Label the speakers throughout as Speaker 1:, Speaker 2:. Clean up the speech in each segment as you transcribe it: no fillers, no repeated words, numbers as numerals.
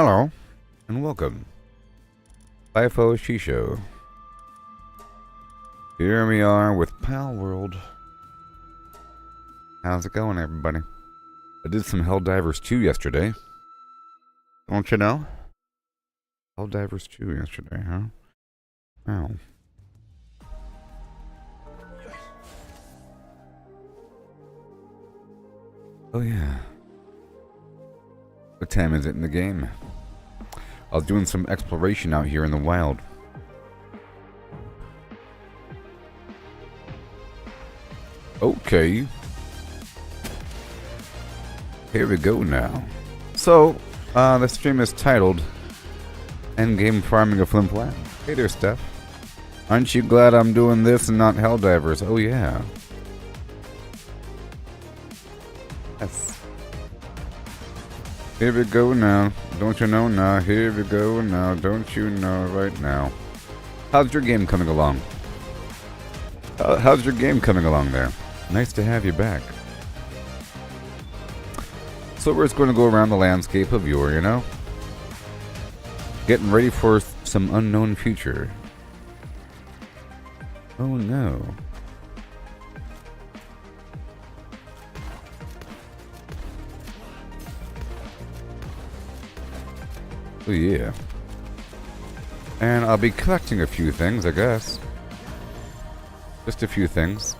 Speaker 1: Hello, and welcome. FIFO Shisho. Here we are with Palworld. How's it going, everybody? I did some Helldivers 2 yesterday. Don't you know? Helldivers 2 yesterday, huh? Oh. Oh, yeah. What time is it in the game? I was doing some exploration out here in the wild. Okay. Here we go now. So, the stream is titled Endgame Farming of Flimflams. Hey there, Steph. Aren't you glad I'm doing this and not Helldivers? Oh, yeah. Yes. Here we go now. Don't you know now? Here we go now. Don't you know right now? How's your game coming along? How's your game coming along there? Nice to have you back. So we're just going to go around the landscape of yore, you know? Getting ready for some unknown future. Oh no. Oh yeah. And I'll be collecting a few things, I guess. Just a few things.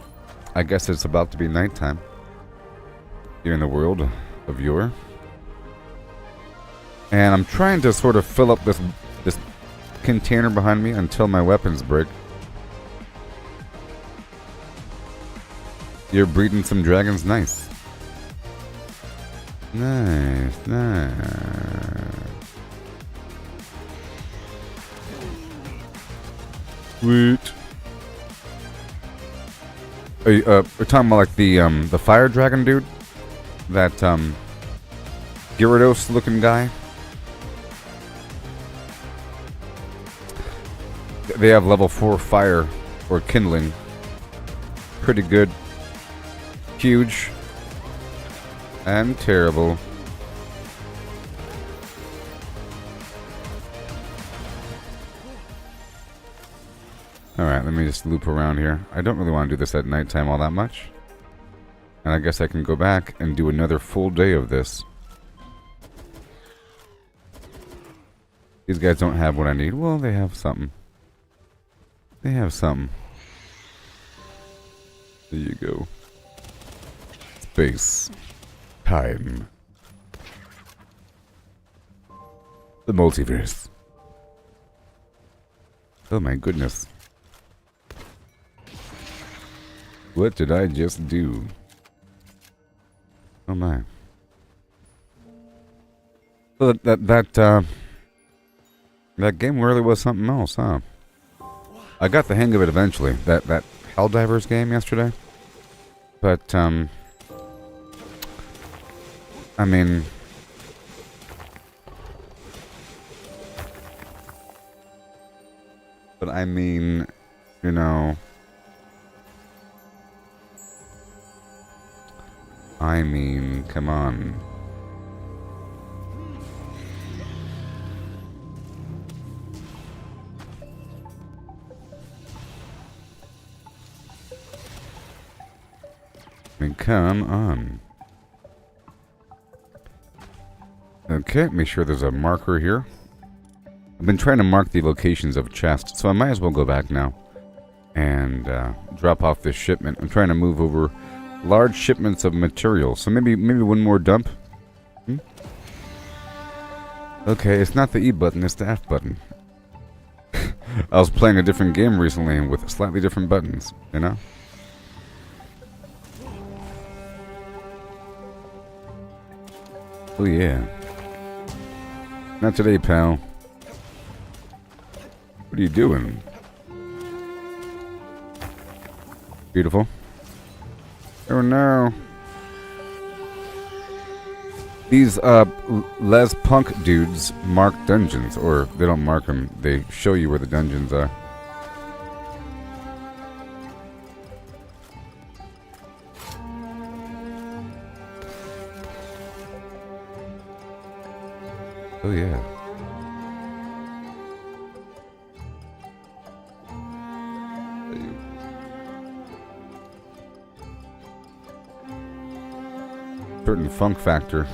Speaker 1: I guess it's about to be nighttime. Here in the world of yore. And I'm trying to sort of fill up this container behind me until my weapons break. You're breeding some dragons, nice. Nice, nice. Sweet. We're talking about like the fire dragon dude? That Gyarados looking guy? They have level 4 fire or kindling. Pretty good. Huge. And terrible. Alright, let me just loop around here. I don't really want to do this at nighttime all that much. And I guess I can go back and do another full day of this. These guys don't have what I need. Well, they have something. They have something. There you go. Space. Time. The multiverse. Oh my goodness. What did I just do? Oh my. So that game really was something else, huh? I got the hang of it eventually. That Helldivers game yesterday. But I mean, you know, come on. Come on. Okay, make sure there's a marker here. I've been trying to mark the locations of chests, so I might as well go back now and drop off this shipment. I'm trying to move over large shipments of material, so maybe one more dump. Okay, it's not the E button, it's the F button. I was playing a different game recently with slightly different buttons, you know? Oh yeah. Not today, pal. What are you doing? Beautiful. Oh no. These Les Punk dudes mark dungeons, or they don't mark them, they show you where the dungeons are. Oh yeah. Certain funk factor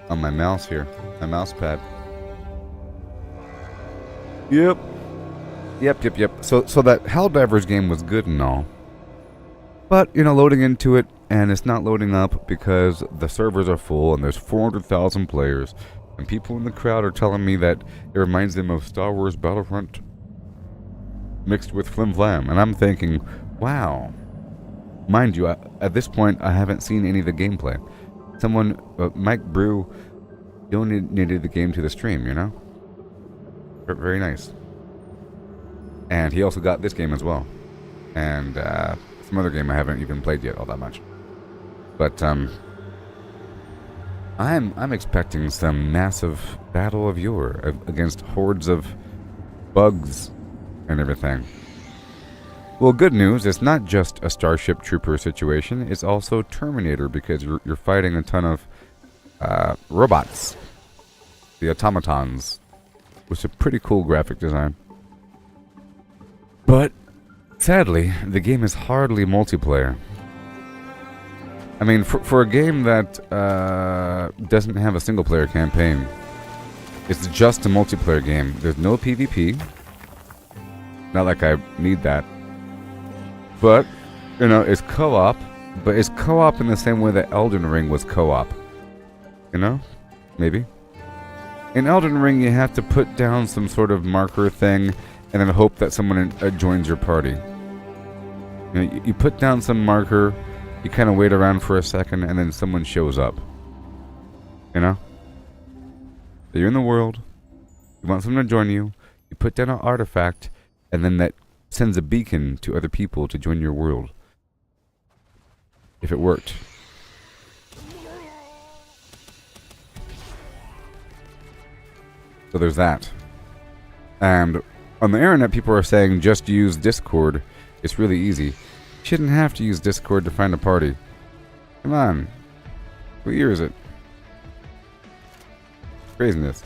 Speaker 1: on my mouse here, my mouse pad. Yep. So that Helldivers game was good and all, but you know, loading into it and it's not loading up because the servers are full and there's 400,000 players, and people in the crowd are telling me that it reminds them of Star Wars Battlefront mixed with Flimflam, and I'm thinking, wow. Mind you, at this point, I haven't seen any of the gameplay. Someone, Mike Brew, donated the game to the stream, you know? Very nice. And he also got this game as well. And some other game I haven't even played yet all that much. But I'm expecting some massive battle of yore against hordes of bugs and everything. Well, good news, it's not just a Starship Trooper situation, it's also Terminator, because you're fighting a ton of robots. The automatons. Which is a pretty cool graphic design. But, sadly, the game is hardly multiplayer. I mean, for a game that doesn't have a single-player campaign, it's just a multiplayer game. There's no PvP. Not like I need that. But, you know, it's co-op, but it's co-op in the same way that Elden Ring was co-op. You know? Maybe. In Elden Ring, you have to put down some sort of marker thing and then hope that someone joins your party. You know, you put down some marker, you kind of wait around for a second, and then someone shows up. You know? So you're in the world, you want someone to join you, you put down an artifact, and then that sends a beacon to other people to join your world. If it worked. So there's that. And on the internet, people are saying just use Discord. It's really easy. You shouldn't have to use Discord to find a party. Come on. What year is it? Craziness.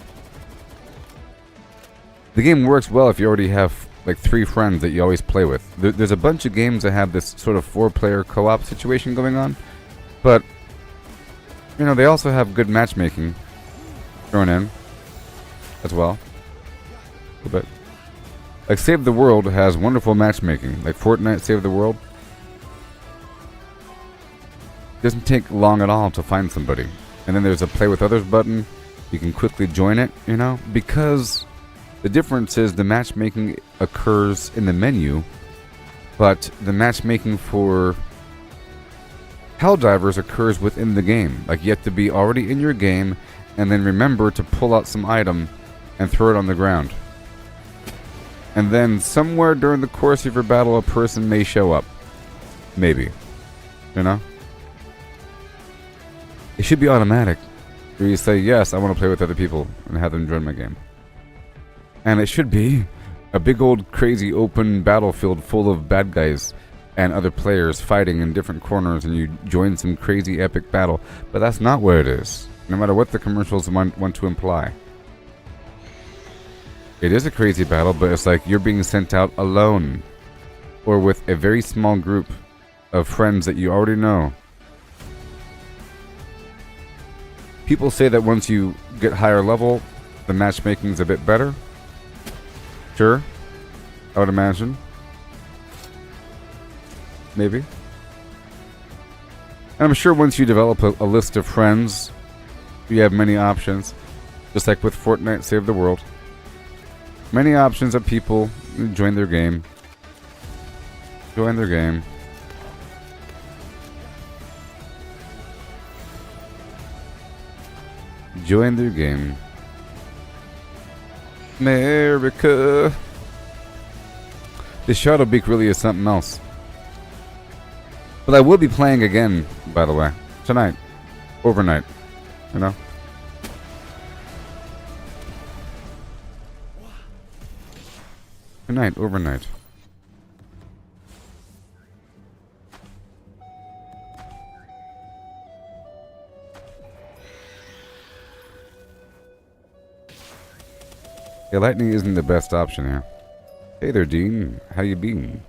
Speaker 1: The game works well if you already have like 3 friends that you always play with. There's a bunch of games that have this sort of 4-player co-op situation going on, but you know, they also have good matchmaking thrown in as well. A little bit. Like Save the World has wonderful matchmaking. Like Fortnite Save the World. Doesn't take long at all to find somebody. And then there's a Play with Others button. You can quickly join it, you know, because the difference is the matchmaking occurs in the menu, but the matchmaking for Helldivers occurs within the game. Like you have to be already in your game and then remember to pull out some item and throw it on the ground. And then somewhere during the course of your battle, a person may show up. Maybe. You know? It should be automatic. Where you say, yes, I want to play with other people and have them join my game. And it should be a big old crazy open battlefield full of bad guys and other players fighting in different corners, and you join some crazy epic battle. But that's not what it is, no matter what the commercials want to imply. It is a crazy battle, but it's like you're being sent out alone or with a very small group of friends that you already know. People say that once you get higher level, the matchmaking's a bit better. Sure, I would imagine. Maybe. And I'm sure once you develop a list of friends, you have many options. Just like with Fortnite Save the World. Many options of people join their game. Join their game. Join their game. America. This Shadow Beak really is something else. But I will be playing again, by the way. Tonight. Overnight. You know? Tonight, overnight. Yeah, lightning isn't the best option here. Hey there, Dean. How you been?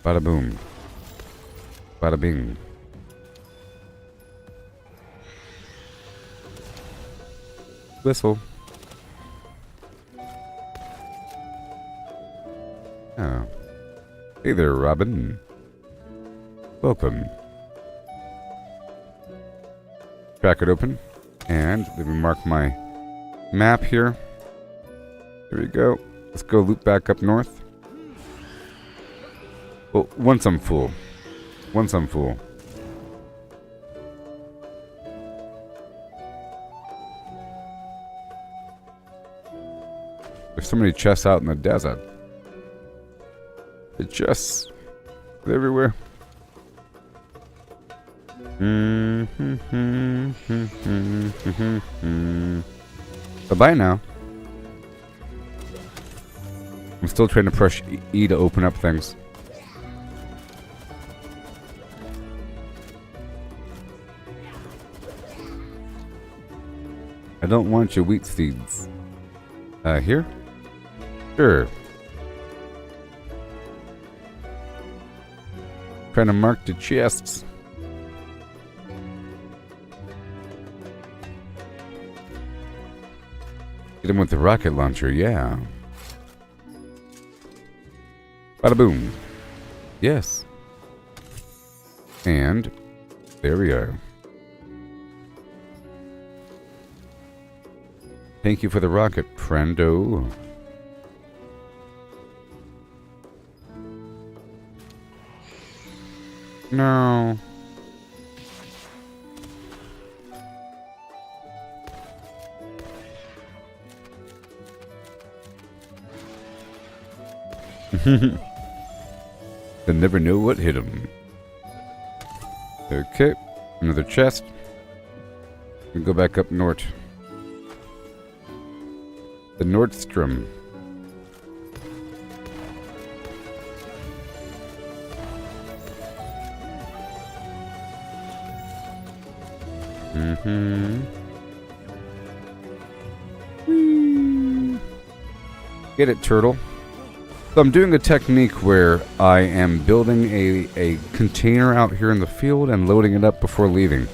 Speaker 1: Bada boom. Bada bing. Whistle. Oh. Hey there, Robin. Welcome. Crack it open. And let me mark my map here. There we go. Let's go loop back up north. Well, once I'm full. Once I'm full. There's so many chests out in the desert. The chests are everywhere. Bye-bye now. I'm still trying to push E to open up things. I don't want your wheat seeds. Here? Sure. Trying to mark the chests. Get him with the rocket launcher, yeah. Bada boom. Yes. And there we are. Thank you for the rocket, friendo. No. They'll never know what hit them. Okay, another chest. We go back up north. The Nordstrom. Get it, turtle. So I'm doing a technique where I am building a container out here in the field and loading it up before leaving,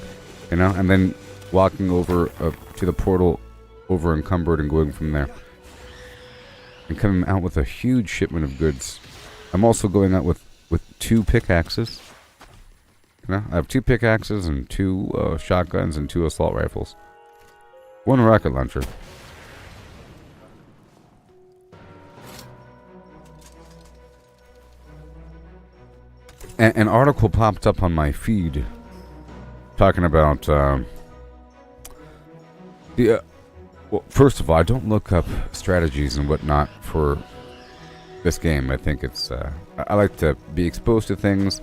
Speaker 1: you know, and then walking over to the portal over encumbered and going from there. And coming out with a huge shipment of goods. I'm also going out with 2 pickaxes. You know, I have 2 pickaxes and 2 shotguns and 2 assault rifles. 1 rocket launcher. An article popped up on my feed talking about well, first of all, I don't look up strategies and whatnot for this game. I think it's I like to be exposed to things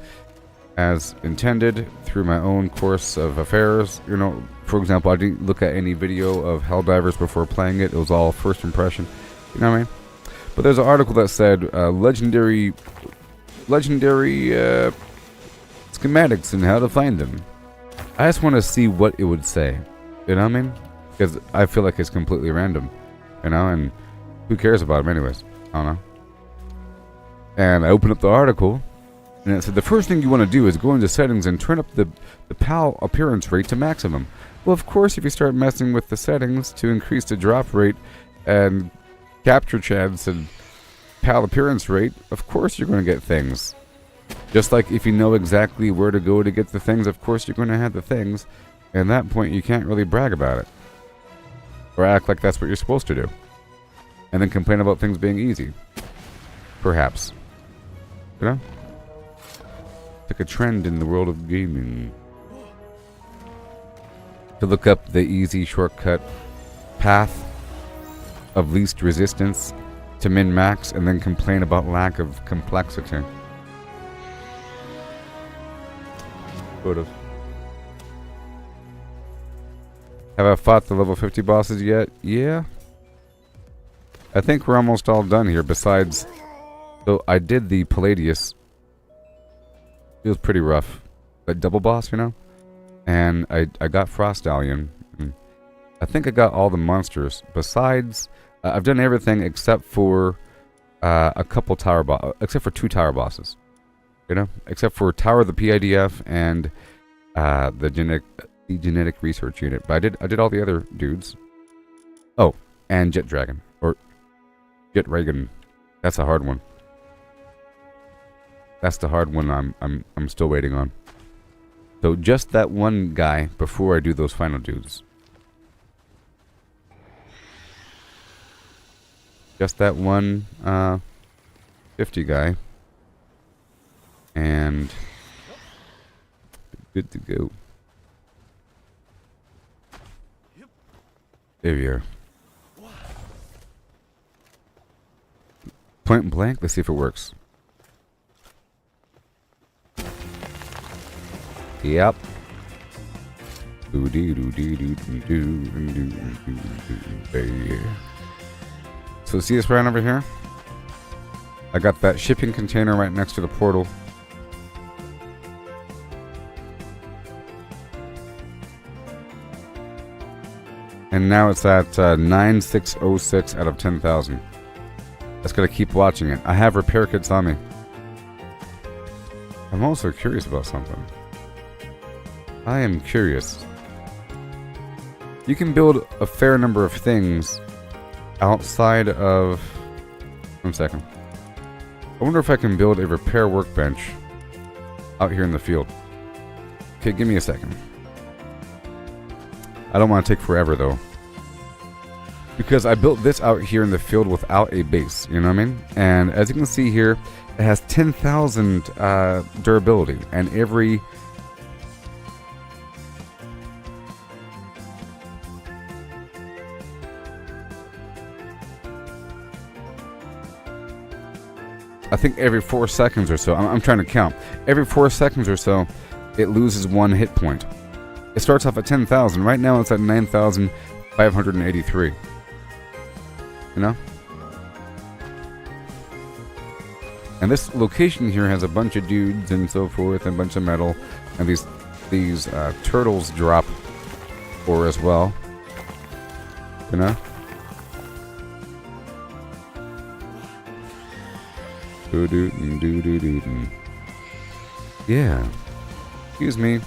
Speaker 1: as intended through my own course of affairs. You know, for example, I didn't look at any video of Helldivers before playing it. It was all first impression. You know what I mean? But there's an article that said legendary schematics and how to find them. I just want to see what it would say. You know what I mean? Because I feel like it's completely random. You know, and who cares about them anyways? I don't know. And I opened up the article, and it said the first thing you want to do is go into settings and turn up the PAL appearance rate to maximum. Well, of course, if you start messing with the settings to increase the drop rate and capture chance and PAL appearance rate, of course you're going to get things. Just like if you know exactly where to go to get the things, of course you're going to have the things. And at that point, you can't really brag about it. Or act like that's what you're supposed to do. And then complain about things being easy. Perhaps. You know? It's like a trend in the world of gaming. To look up the easy shortcut path of least resistance to min-max and then complain about lack of complexity. Sort of. Have I fought the level 50 bosses yet? Yeah. I think we're almost all done here, besides... So, I did the Palladius. It was pretty rough. That double boss, you know? And I got Frostallion. I think I got all the monsters. Besides, I've done everything except for a couple except for 2 tower bosses. You know, except for Tower of the PIDF and the genetic research unit. But I did all the other dudes. Oh, and Jet Dragon or Jet Reagan. That's a hard one. That's the hard one I'm still waiting on. So just that one guy before I do those final dudes. Just that one 50 guy. And good to go. There we are. Point blank, let's see if it works. Yep. So see this right over here? I got that shipping container right next to the portal. And now it's at 9606 out of 10,000. That's gonna keep watching it. I have repair kits on me. I'm also curious about something. I am curious. You can build a fair number of things outside of... One second. I wonder if I can build a repair workbench out here in the field. Okay, give me a second. I don't want to take forever though. Because I built this out here in the field without a base, you know what I mean? And as you can see here, it has 10,000 durability, and every... I think every 4 seconds or so, I'm trying to count. Every 4 seconds or so, it loses 1 hit point. It starts off at 10,000. Right now it's at 9,583. You know? And this location here has a bunch of dudes and so forth, and a bunch of metal. And these turtles drop ore as well. You know? Yeah. Excuse me.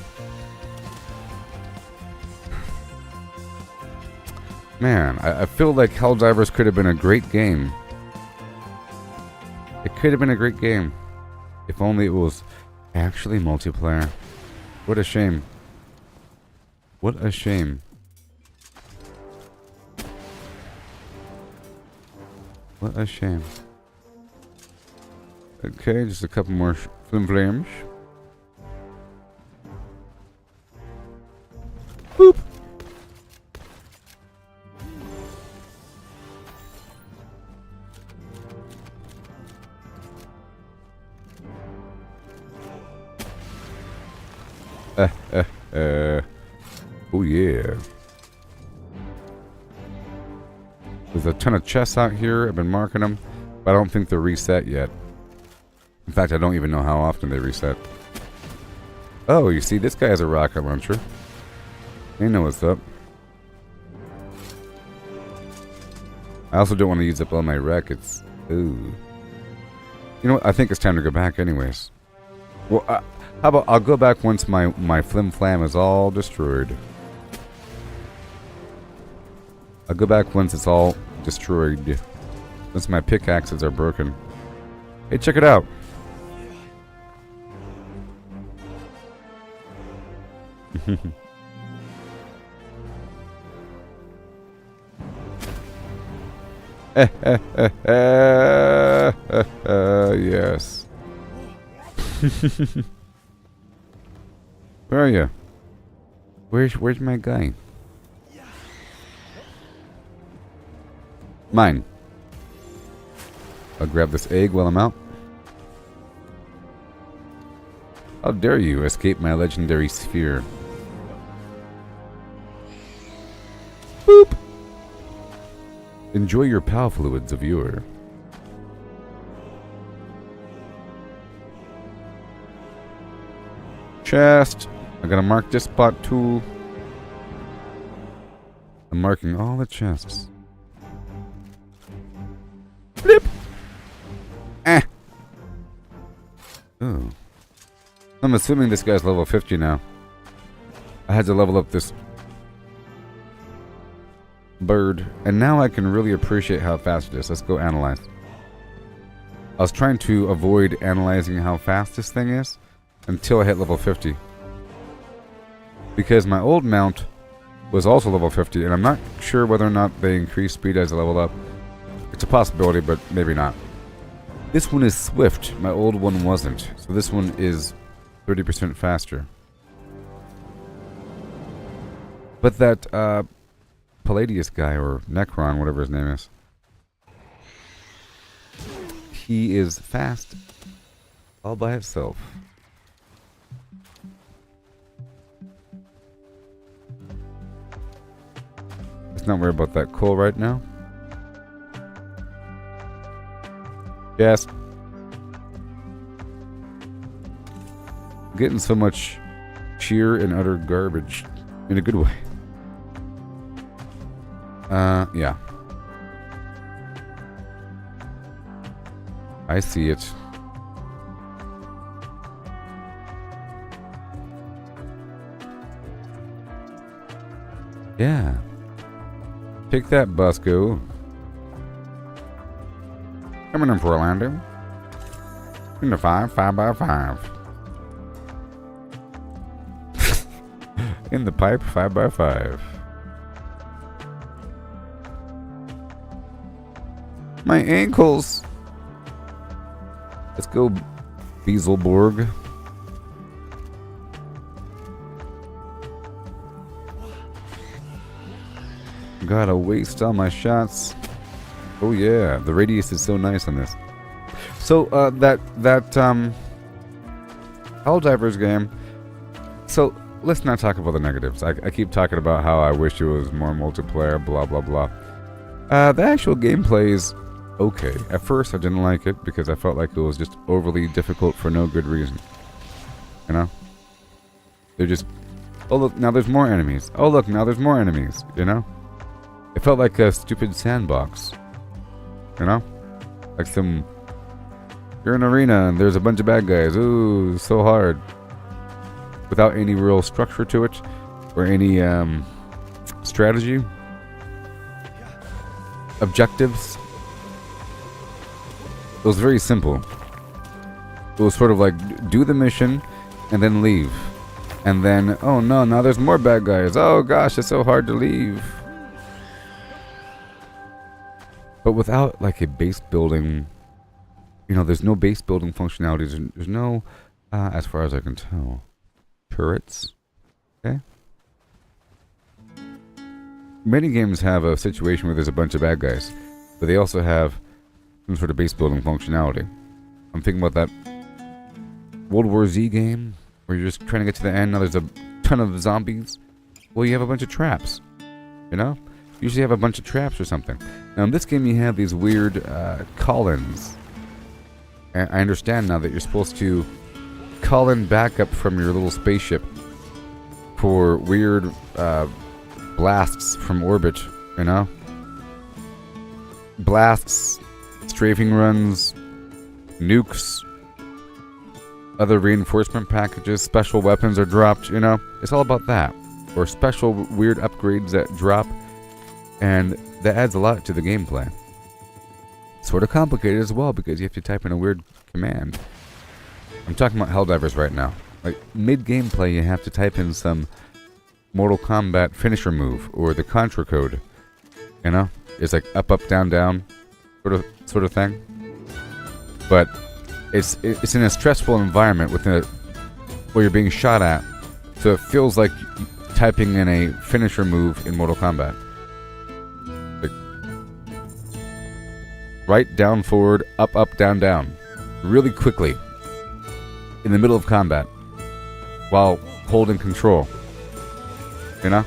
Speaker 1: Man, I feel like Helldivers could have been a great game. It could have been a great game. If only it was actually multiplayer. What a shame. What a shame. What a shame. Okay, just a couple more Flimflams. Boop! Oh yeah. There's a ton of chests out here. I've been marking them, but I don't think they're reset yet. In fact, I don't even know how often they reset. Oh, you see, this guy has a rocket launcher. They know what's up. I also don't want to use up all my rockets. Ooh. You know what? I think it's time to go back anyways. Well, how about I'll go back once my Flimflam is all destroyed. I'll go back once it's all destroyed. Since my pickaxes are broken. Hey, check it out. Yes. Where are you? Where's my guy? Mine. I'll grab this egg while I'm out. How dare you escape my legendary sphere? Boop! Enjoy your PAL fluids of yore. Chest. I gotta mark this spot too. I'm marking all the chests. Flip! Eh! Ooh. I'm assuming this guy's level 50 now. I had to level up this bird, and now I can really appreciate how fast it is. Let's go analyze. I was trying to avoid analyzing how fast this thing is until I hit level 50. Because my old mount was also level 50, and I'm not sure whether or not they increase speed as I level up. It's a possibility, but maybe not. This one is swift. My old one wasn't. So this one is 30% faster. But that Palladius guy, or Necron, whatever his name is, he is fast all by himself. Let's not worry about that coal right now. Yes. Getting so much sheer and utter garbage in a good way. Yeah. I see it. Yeah. Take that, Busco. Coming in for a landing. In the 5x5. In the pipe, 5x5. My ankles. Let's go, Beelzebub. Gotta waste all my shots. Oh yeah, the radius is so nice on this. So that Helldivers game. So let's not talk about the negatives. I keep talking about how I wish it was more multiplayer, blah blah blah. The actual gameplay is okay. At first I didn't like it because I felt like it was just overly difficult for no good reason. You know? They're just, oh look, now there's more enemies. Oh look, now there's more enemies, you know? It felt like a stupid sandbox. You know? Like some, you're in an arena and there's a bunch of bad guys. Ooh, so hard. Without any real structure to it. Or any strategy. Objectives. It was very simple. It was sort of like, do the mission and then leave. And then, oh no, now there's more bad guys. Oh gosh, it's so hard to leave. But without like a base building, you know, there's no base building functionalities. There's no, as far as I can tell, turrets. Okay. Many games have a situation where there's a bunch of bad guys, but they also have some sort of base building functionality. I'm thinking about that World War Z game where you're just trying to get to the end. Now there's a ton of zombies. Well, you have a bunch of traps. You know? Usually have a bunch of traps or something. Now in this game you have these weird call-ins. And I understand now that you're supposed to call in backup from your little spaceship for weird blasts from orbit, you know? Blasts, strafing runs, nukes, other reinforcement packages, special weapons are dropped, you know? It's all about that. Or special weird upgrades that drop, and that adds a lot to the gameplay. Sort of complicated as well because you have to type in a weird command. I'm talking about Helldivers right now. Like mid-gameplay you have to type in some Mortal Kombat finisher move or the Contra code. You know? It's like up, up, down, down sort of thing. But it's in a stressful environment where you're being shot at, so it feels like typing in a finisher move in Mortal Kombat. Like right, down, forward, up, up, down, down. Really quickly. In the middle of combat. While holding control. You know?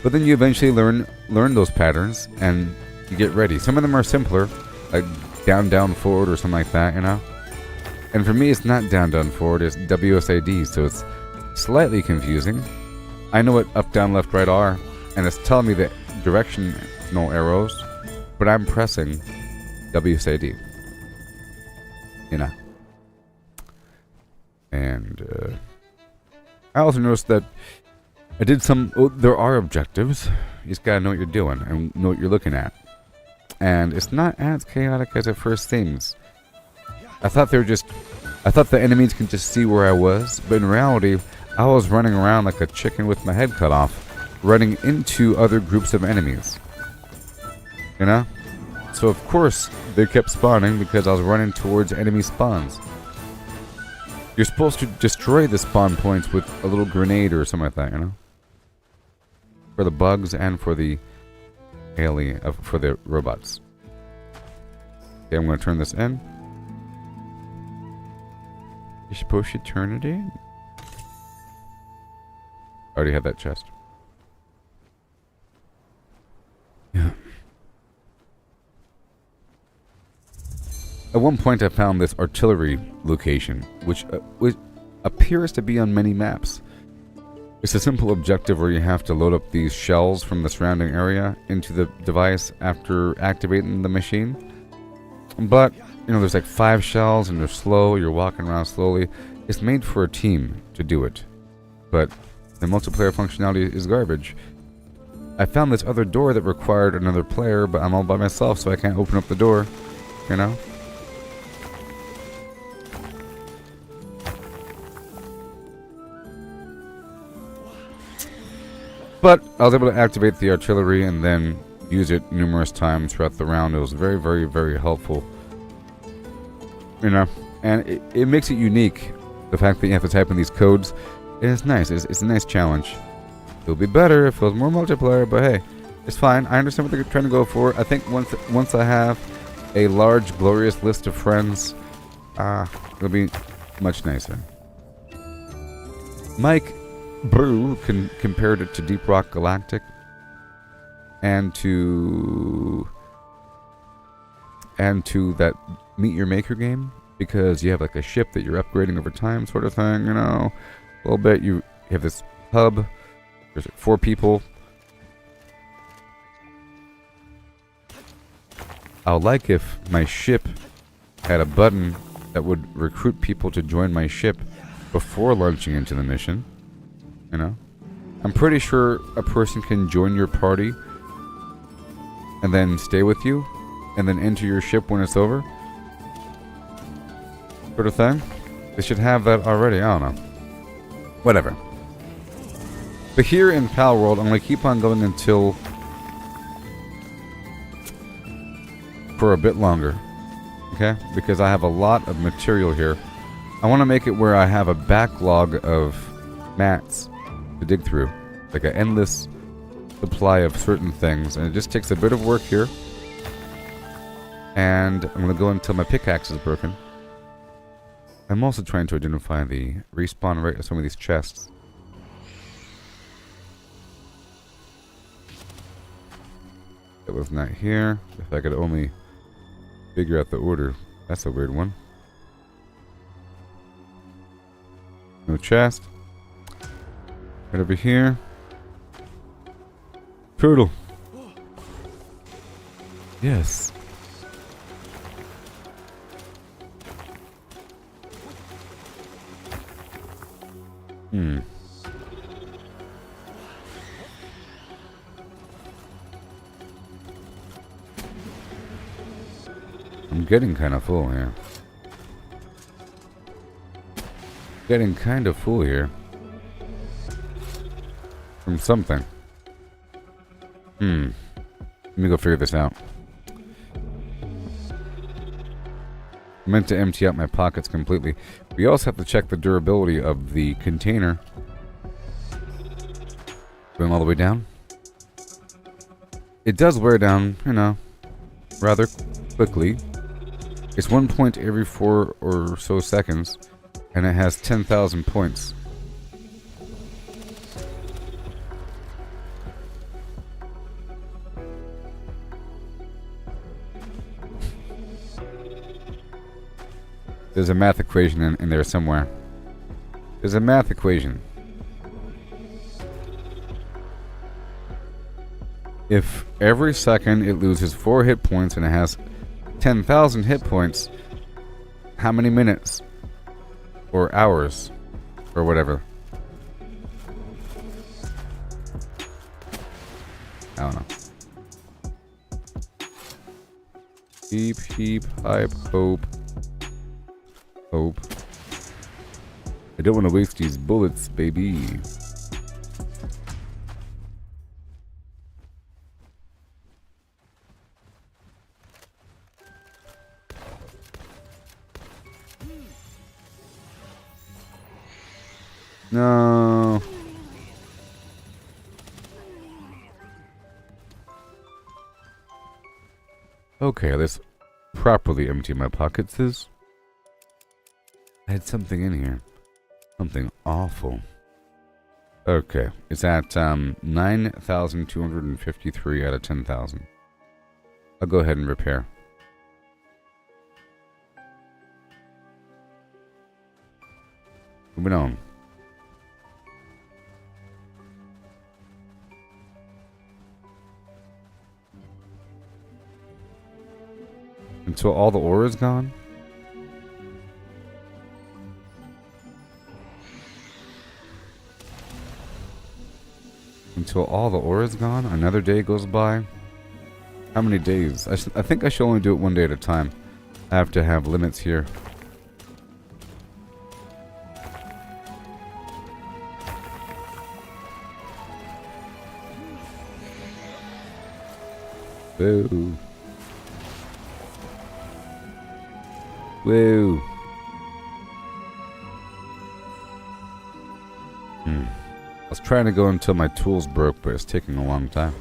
Speaker 1: But then you eventually learn those patterns and you get ready. Some of them are simpler, like down, down, forward or something like that, you know? And for me it's not down, down, forward, it's WSAD, so it's slightly confusing. I know what up, down, left, right are, and it's telling me the directional arrows, but I'm pressing WSAD. You know. And I also noticed that I did some... Oh, there are objectives. You just gotta know what you're doing and know what you're looking at. And it's not as chaotic as it first seems. I thought the enemies can just see where I was, but in reality, I was running around like a chicken with my head cut off, running into other groups of enemies. You know? So of course, they kept spawning because I was running towards enemy spawns. You're supposed to destroy the spawn points with a little grenade or something like that, you know? For the bugs and for the for the robots. Okay, I'm going to turn this in. You're supposed to turn it in. I already have that chest. Yeah. At one point I found this artillery location, which appears to be on many maps. It's a simple objective where you have to load up these shells from the surrounding area into the device after activating the machine. But, you know, there's like 5 shells and they're slow, you're walking around slowly. It's made for a team to do it. But the multiplayer functionality is garbage. I found this other door that required another player, but I'm all by myself, so I can't open up the door, you know? But I was able to activate the artillery and then use it numerous times throughout the round. It was very, very, very helpful. You know, and it makes it unique. The fact that you have to type in these codes is nice. It's a nice challenge. It would be better if it was more multiplayer, but hey, it's fine. I understand what they're trying to go for. I think once I have a large, glorious list of friends, it'll be much nicer. Mike Brew compared it to Deep Rock Galactic and to that Meet Your Maker game, because you have like a ship that you're upgrading over time sort of thing, you know, a little bit. You have this hub, there's 4 people. I would like if my ship had a button that would recruit people to join my ship before launching into the mission. You know, I'm pretty sure a person can join your party and then stay with you and then enter your ship when it's over. Sort of thing. They should have that already. I don't know. Whatever. But here in Palworld, I'm going to keep on going until for a bit longer. Okay? Because I have a lot of material here. I want to make it where I have a backlog of mats to dig through, like an endless supply of certain things, and it just takes a bit of work here. And I'm gonna go until my pickaxe is broken. I'm also trying to identify the respawn rate of some of these chests. It was not here. If I could only figure out the order. That's a weird one. No chest. Right over here. Turtle. Yes. I'm getting kind of full here. Getting kind of full here. From something. Let me go figure this out. I meant to empty out my pockets completely. We also have to check the durability of the container. Going all the way down. It does wear down, you know, rather quickly. It's 1 point every 4 or so seconds, and it has 10,000 points. There's a math equation in there somewhere. There's a math equation. If every second it loses 4 hit points and it has 10,000 hit points, how many minutes? Or hours? Or whatever. I don't know. Heap, heap, hype, hope. Hope. I don't want to waste these bullets, baby. No. Okay, let's properly empty my pockets. I had something in here. Something awful. Okay, it's at 9,253 out of 10,000. I'll go ahead and repair. Moving on. Until all the ore is gone? Until all the ore is gone? Another day goes by? How many days? I think I should only do it one day at a time. I have to have limits here. Whoa. Whoa. I was trying to go until my tools broke, but it's taking a long time.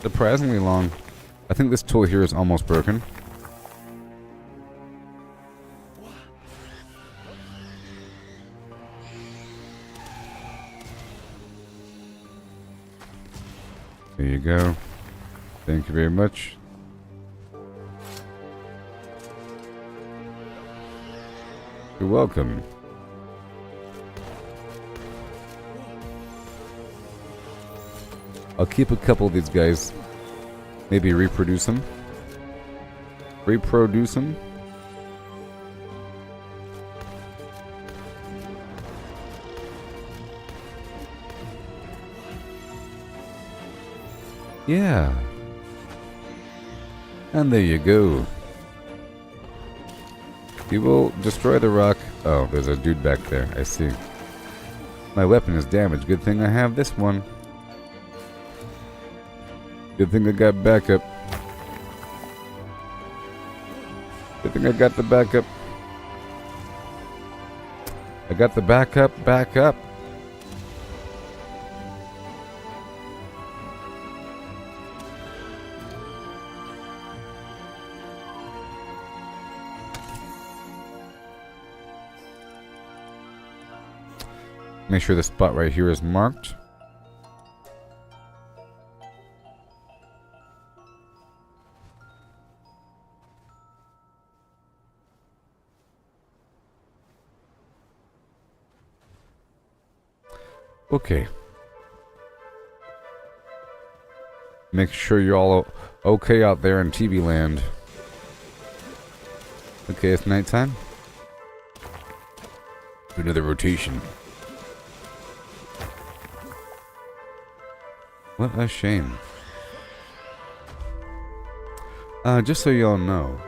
Speaker 1: Surprisingly long. I think this tool here is almost broken. There you go. Thank you very much. You're welcome. I'll keep a couple of these guys. Maybe reproduce them. Reproduce them. Yeah. And there you go. You will destroy the rock. Oh, there's a dude back there. I see. My weapon is damaged. Good thing I have this one. Good thing I got backup. Good thing I got the backup. I got the backup. Make sure the spot right here is marked. Okay. Make sure you're all okay out there in TV land. Okay, it's nighttime. Do another rotation. What a shame. Just so y'all know,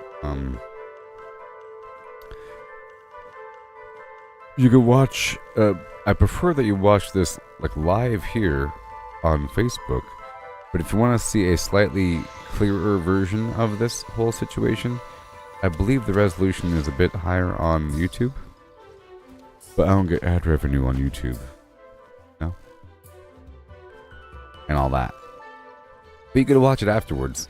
Speaker 1: you can watch, I prefer that you watch this like live here on Facebook, but if you want to see a slightly clearer version of this whole situation, I believe the resolution is a bit higher on YouTube, but I don't get ad revenue on YouTube. No? And all that. But you could watch it afterwards.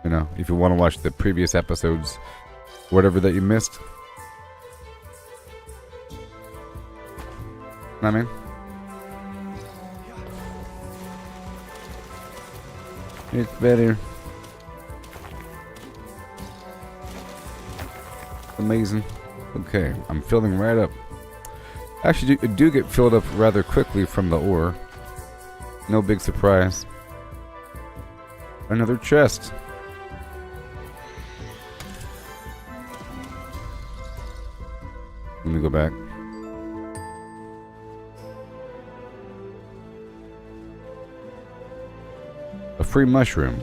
Speaker 1: You know, if you want to watch the previous episodes, whatever that you missed. Know what I mean? It's better. Amazing. Okay, I'm filling right up. Actually, I do get filled up rather quickly from the ore. No big surprise. Another chest. Let me go back. A free mushroom.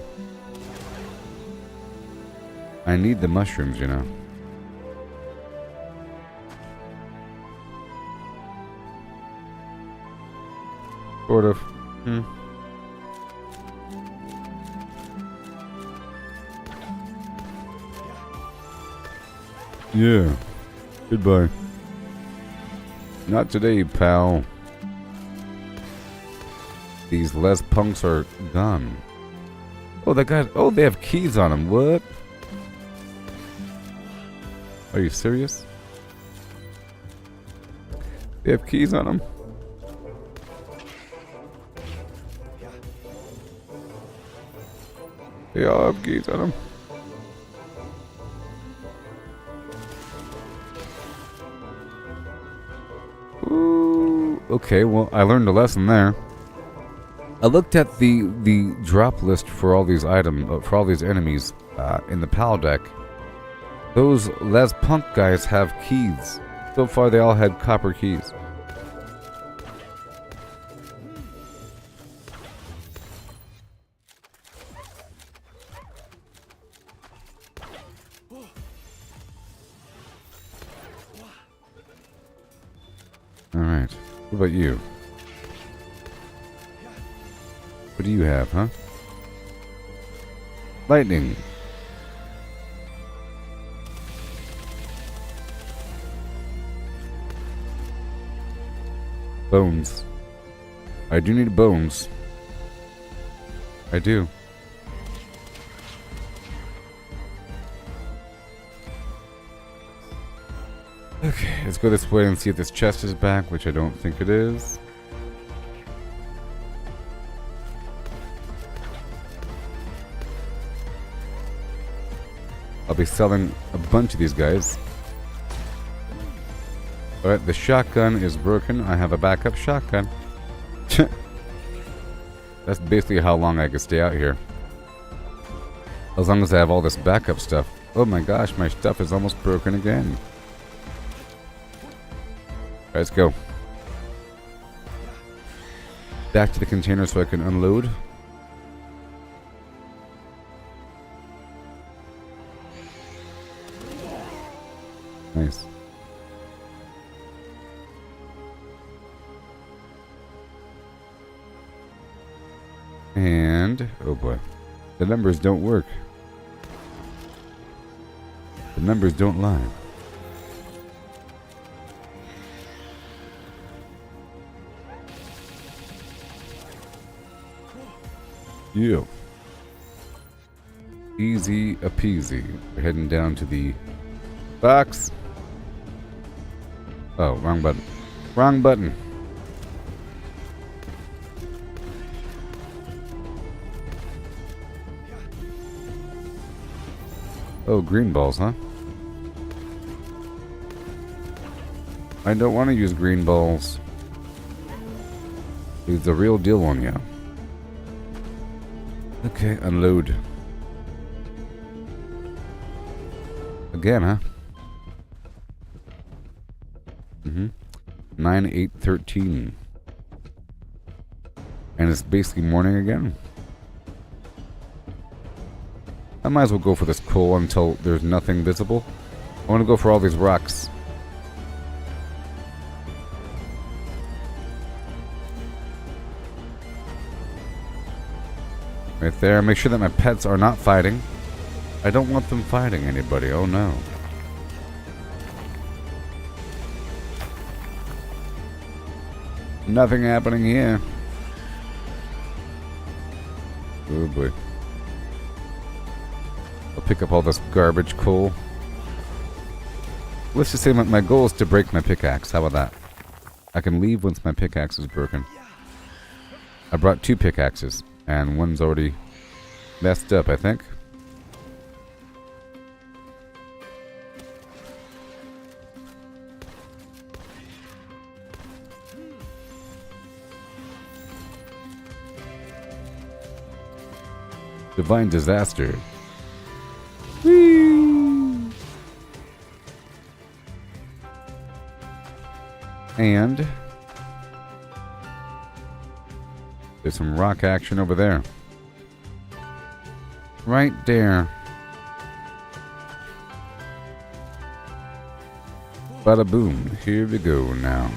Speaker 1: I need the mushrooms, you know. Sort of. Yeah. Goodbye. Not today, pal. These Les punks are gone. Oh, they have keys on them. What? Are you serious? They have keys on them? They all have keys on them. Ooh, okay, well, I learned a lesson there. I looked at the drop list for all these items, for all these enemies in the PAL deck. Those Les Punk guys have keys. So far, they all had copper keys. All right. What about you? What do you have, huh? Lightning. Bones. I do need bones. I do. Okay, let's go this way and see if this chest is back, which I don't think it is. I'll be selling a bunch of these guys. Alright, the shotgun is broken. I have a backup shotgun. That's basically how long I can stay out here. As long as I have all this backup stuff. Oh my gosh, my stuff is almost broken again. Alright, let's go. Back to the container so I can unload. Nice. And, oh boy, the numbers don't work. The numbers don't lie. Yeah. Easy a peasy. We're heading down to the box. Oh, wrong button. Wrong button. Oh, green balls, huh? I don't want to use green balls. It's the real deal on ya. Okay, unload. Again, huh? 9/8/13. And it's basically morning again. I might as well go for this coal until there's nothing visible. I want to go for all these rocks. Right there. Make sure that my pets are not fighting. I don't want them fighting anybody. Oh no. Nothing happening here. Oh boy. I'll pick up all this garbage coal. Let's just say my goal is to break my pickaxe. How about that? I can leave once my pickaxe is broken. I brought 2 pickaxes, and one's already messed up, I think. Divine disaster. Whee! And there's some rock action over there. Right there. Bada boom. Here we go now.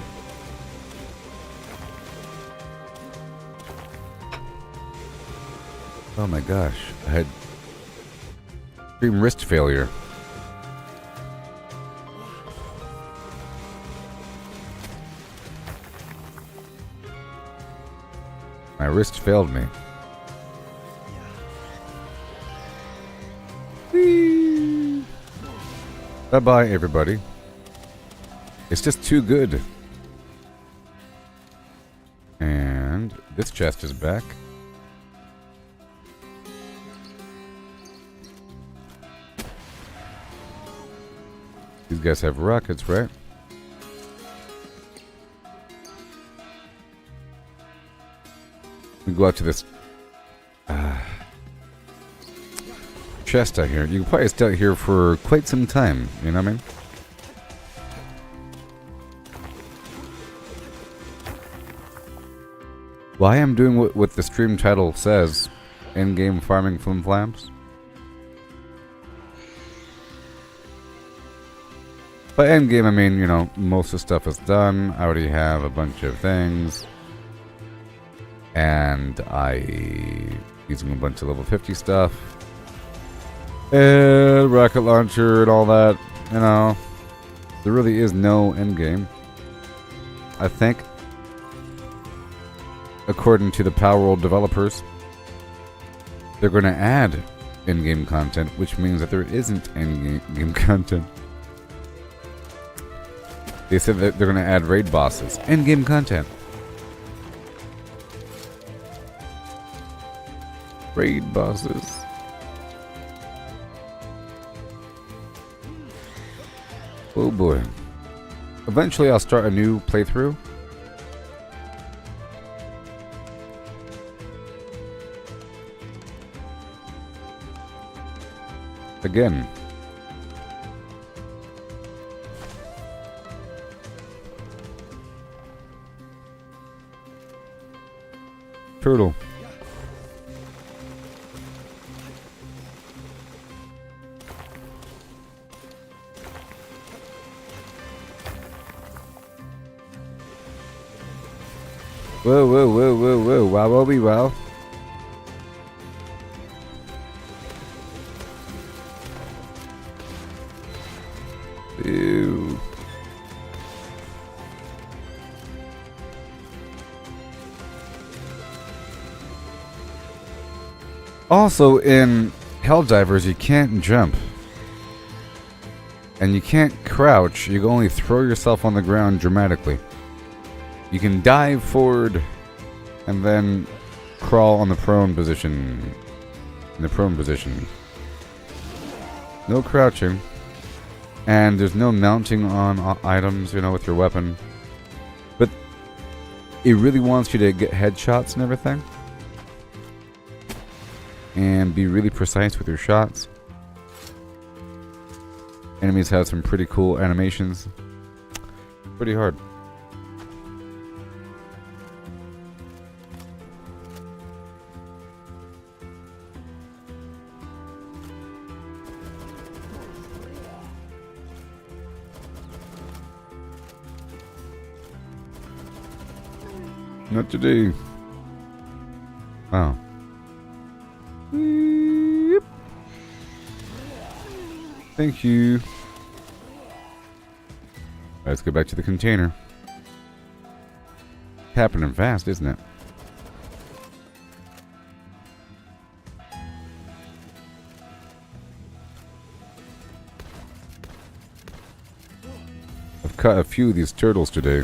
Speaker 1: Oh my gosh. I had extreme wrist failure. My wrist failed me. Whee! Bye-bye, everybody. It's just too good. And this chest is back. These guys have rockets, right? We go out to this chest out here. You can probably stay out here for quite some time, you know what I mean? Well, I am doing what the stream title says, Endgame farming Flimflams. By endgame, I mean, you know, most of the stuff is done. I already have a bunch of things. And using a bunch of level 50 stuff. And rocket launcher and all that, you know. There really is no endgame. I think. According to the Palworld developers. They're going to add in-game content, which means that there isn't any game content. They said that they're going to add raid bosses. End-game content. Raid bosses. Oh boy. Eventually I'll start a new playthrough. Again. Turtle. Whoa, whoa, whoa, whoa, whoa. Wow, wow, wee, wow. Ew. Also, in Helldivers, you can't jump. And you can't crouch. You can only throw yourself on the ground dramatically. You can dive forward and then crawl on the prone position. In the prone position. No crouching. And there's no mounting on items, you know, with your weapon. But it really wants you to get headshots and everything. And be really precise with your shots. Enemies have some pretty cool animations. Pretty hard. Not today. Oh. Yep. Thank you. Let's go back to the container. Happening fast, isn't it? I've caught a few of these turtles today.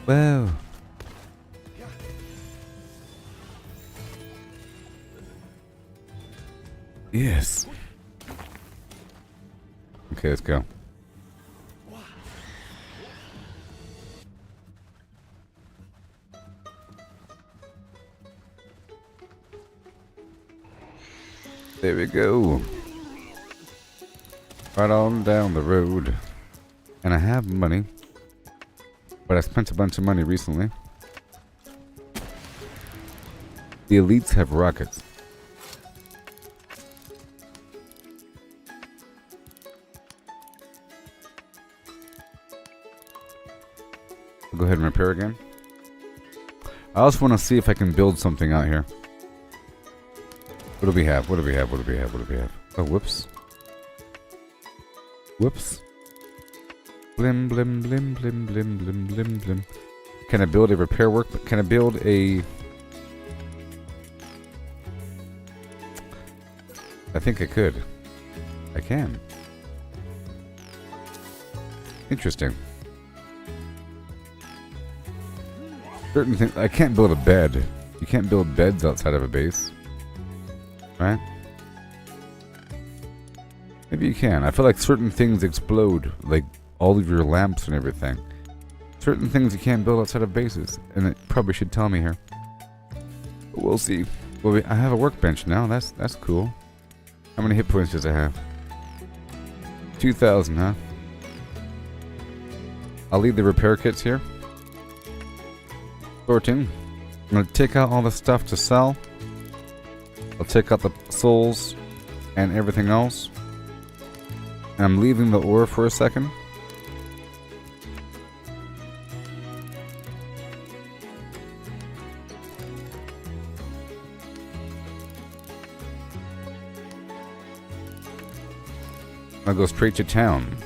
Speaker 1: Wow. Yes. Okay, let's go. There we go. Right on down the road. And I have money. But I spent a bunch of money recently. The elites have rockets. I'll go ahead and repair again. I also want to see if I can build something out here. What do we have? What do we have? What do we have? What do we have? Oh, whoops. Whoops. Blim, blim, blim, blim, blim, blim, blim, blim. Can I build a repair work? Can I build a... I think I could. I can. Interesting. Certain things... I can't build a bed. You can't build beds outside of a base. Right? Maybe you can. I feel like certain things explode. Like all of your lamps and everything. Certain things you can't build outside of bases. And it probably should tell me here. But we'll see. Well, I have a workbench now. That's cool. How many hit points does it have? 2,000, huh? I'll leave the repair kits here. Sorting. I'm going to take out all the stuff to sell. I'll take out the souls and everything else. And I'm leaving the ore for a second. I'll go straight to town.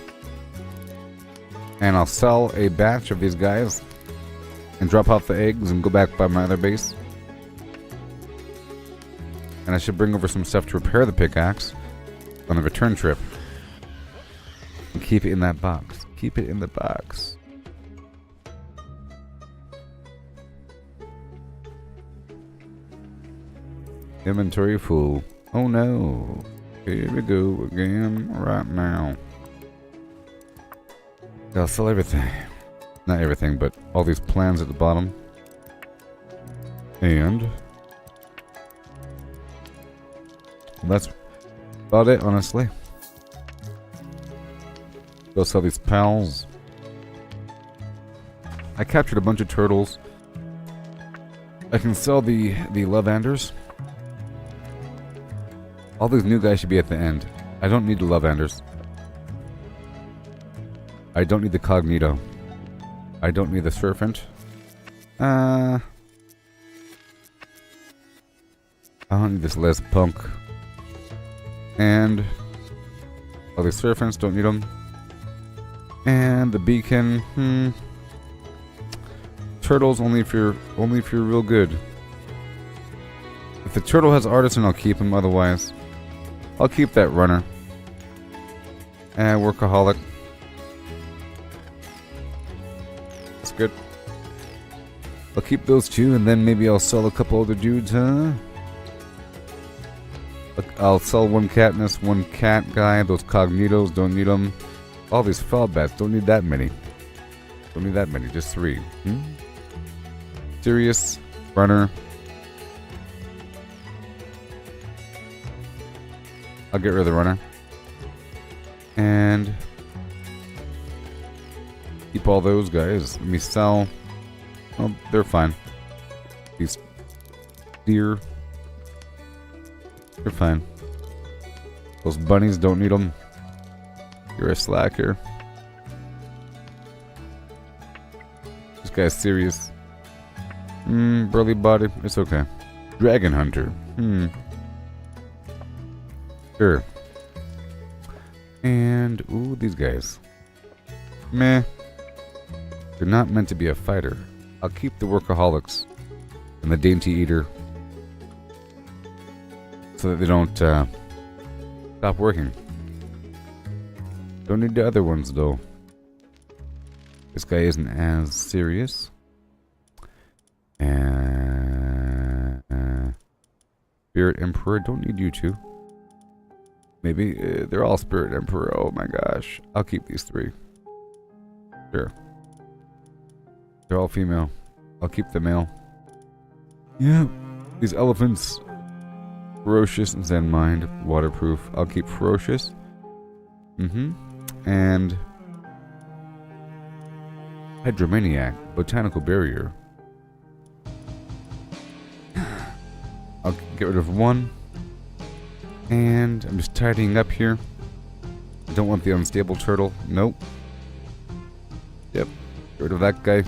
Speaker 1: And I'll sell a batch of these guys. And drop off the eggs and go back by my other base. And I should bring over some stuff to repair the pickaxe on the return trip. And keep it in that box. Keep it in the box. Inventory full. Oh no. Here we go again right now. I'll sell everything. Not everything, but all these plans at the bottom. And that's about it, honestly. Go sell these pals. I captured a bunch of turtles. I can sell the Lovanders. All these new guys should be at the end. I don't need the Lovanders. I don't need the Cognito. I don't need the Serpent. I don't need this Les Punk. And all these Serpents, don't need them. And the Beacon, Turtles only if you're real good. If the turtle has Artisan, I'll keep him. Otherwise, I'll keep that runner. And Workaholic. That's good. I'll keep those two, and then maybe I'll sell a couple other dudes, huh? I'll sell one Katniss, one cat guy. Those Cognitos, don't need them. All these foul bats, don't need that many. Don't need that many, just 3. Sirius, runner. I'll get rid of the runner. And keep all those guys. Let me sell. Oh, they're fine. These deer. They're fine. Those bunnies, don't need them. You're a slacker. This guy's serious. Burly body. It's okay. Dragon Hunter. Sure. And, ooh, these guys. Meh. They're not meant to be a fighter. I'll keep the Workaholics and the Dainty Eater so that they don't stop working. Don't need the other ones, though. This guy isn't as serious. And Spirit Emperor, don't need you two. Maybe they're all Spirit Emperor. Oh my gosh. I'll keep these 3. Sure. They're all female. I'll keep the male. Yeah. These elephants. Ferocious, Zen Mind, Waterproof. I'll keep Ferocious. And Hydromaniac, Botanical Barrier. I'll get rid of one. And I'm just tidying up here. I don't want the unstable turtle. Nope. Yep. Get rid of that guy.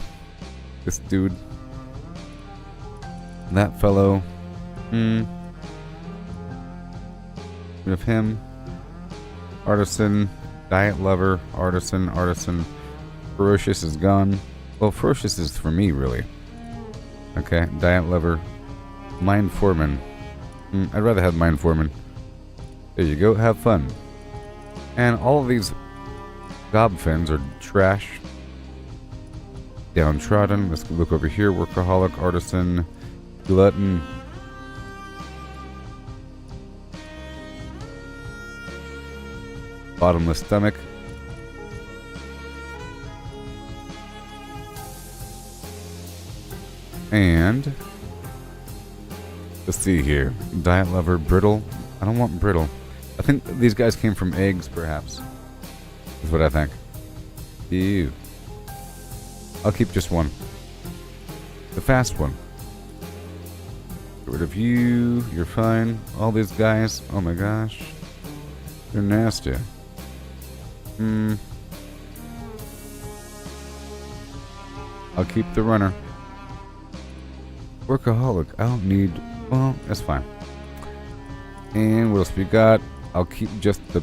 Speaker 1: This dude. That fellow. Rid of him. Artisan. Diet Lover. Artisan. Ferocious is gone. Well, Ferocious is for me, really. Okay. Diet Lover. Mind Foreman. I'd rather have Mind Foreman. There you go. Have fun. And all of these gobfins are trash. Downtrodden. Let's look over here. Workaholic, Artisan, Glutton. Bottomless Stomach. And let's see here. Diet Lover, Brittle. I don't want Brittle. I think these guys came from eggs, perhaps. Is what I think. Ew. I'll keep just one. The fast one. Get rid of you. You're fine. All these guys. Oh my gosh. They're nasty. I'll keep the runner. Workaholic. I don't need... Well, that's fine. And what else we got? I'll keep just the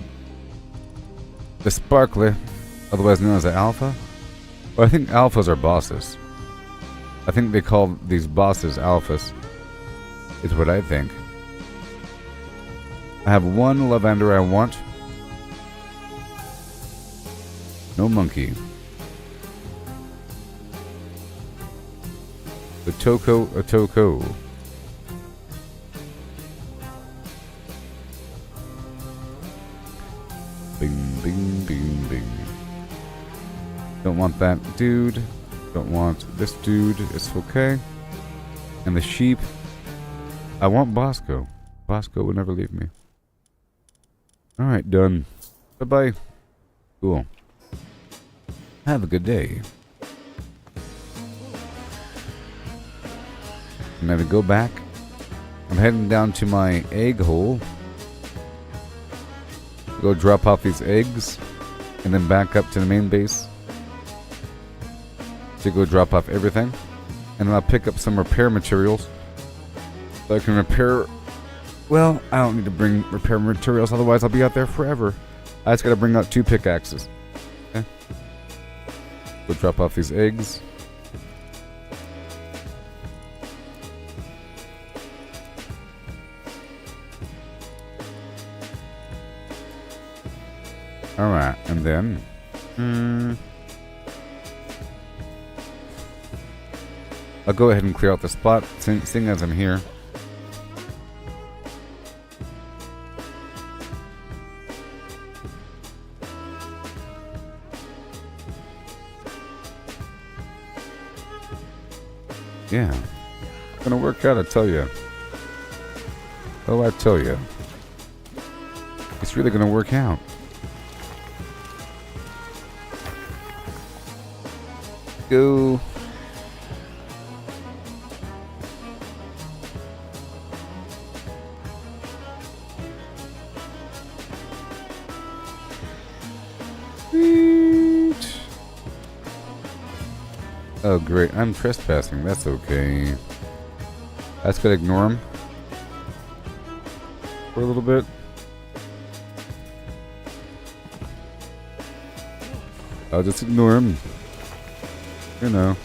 Speaker 1: Sparkler, otherwise known as the Alpha. Well, I think Alphas are bosses. I think they call these bosses Alphas. Is what I think. I have one Lavender I want. No monkey. A Toko. Bing, bing, bing, bing. Don't want that dude. Don't want this dude. It's okay. And the sheep. I want Bosco. Bosco would never leave me. Alright, done. Bye-bye. Cool. Have a good day. Now to go back, I'm heading down to my egg hole. Go drop off these eggs, and then back up to the main base to go drop off everything. And then I'll pick up some repair materials so I can repair. Well, I don't need to bring repair materials, otherwise I'll be out there forever. I just gotta bring out 2 pickaxes. Okay. Go drop off these eggs. Alright, and then... I'll go ahead and clear out the spot, seeing as I'm here. Yeah. It's gonna work out, I tell you. Oh, I tell you. It's really gonna work out. Go. Sweet. Oh, great. I'm trespassing. That's okay. I just gotta ignore him for a little bit. I'll just ignore him. You know.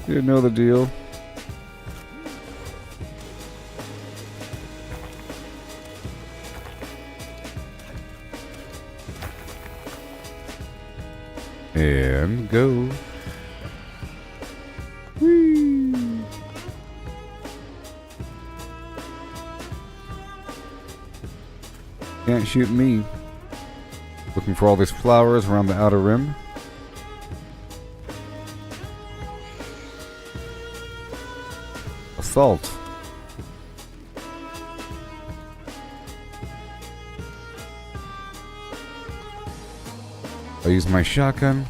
Speaker 1: You know the deal. And go. Whee! Can't shoot me. Looking for all these flowers around the outer rim. Assault. I'll use my shotgun.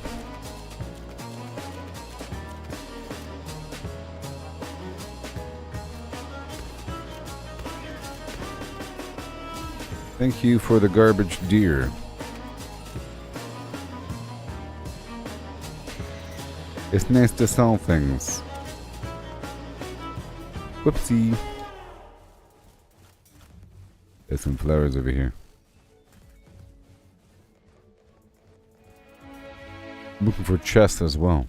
Speaker 1: Thank you for the garbage deer. It's nice to sell things. Whoopsie. There's some flowers over here. I'm looking for chests as well.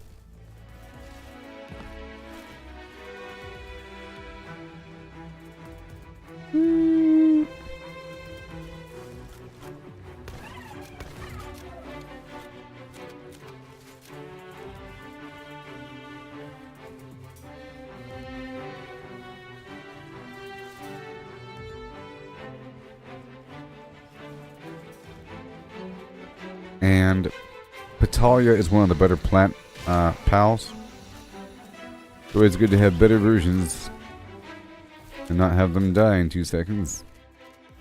Speaker 1: And Petalia is one of the better plant pals. It's always good to have better versions and not have them die in 2 seconds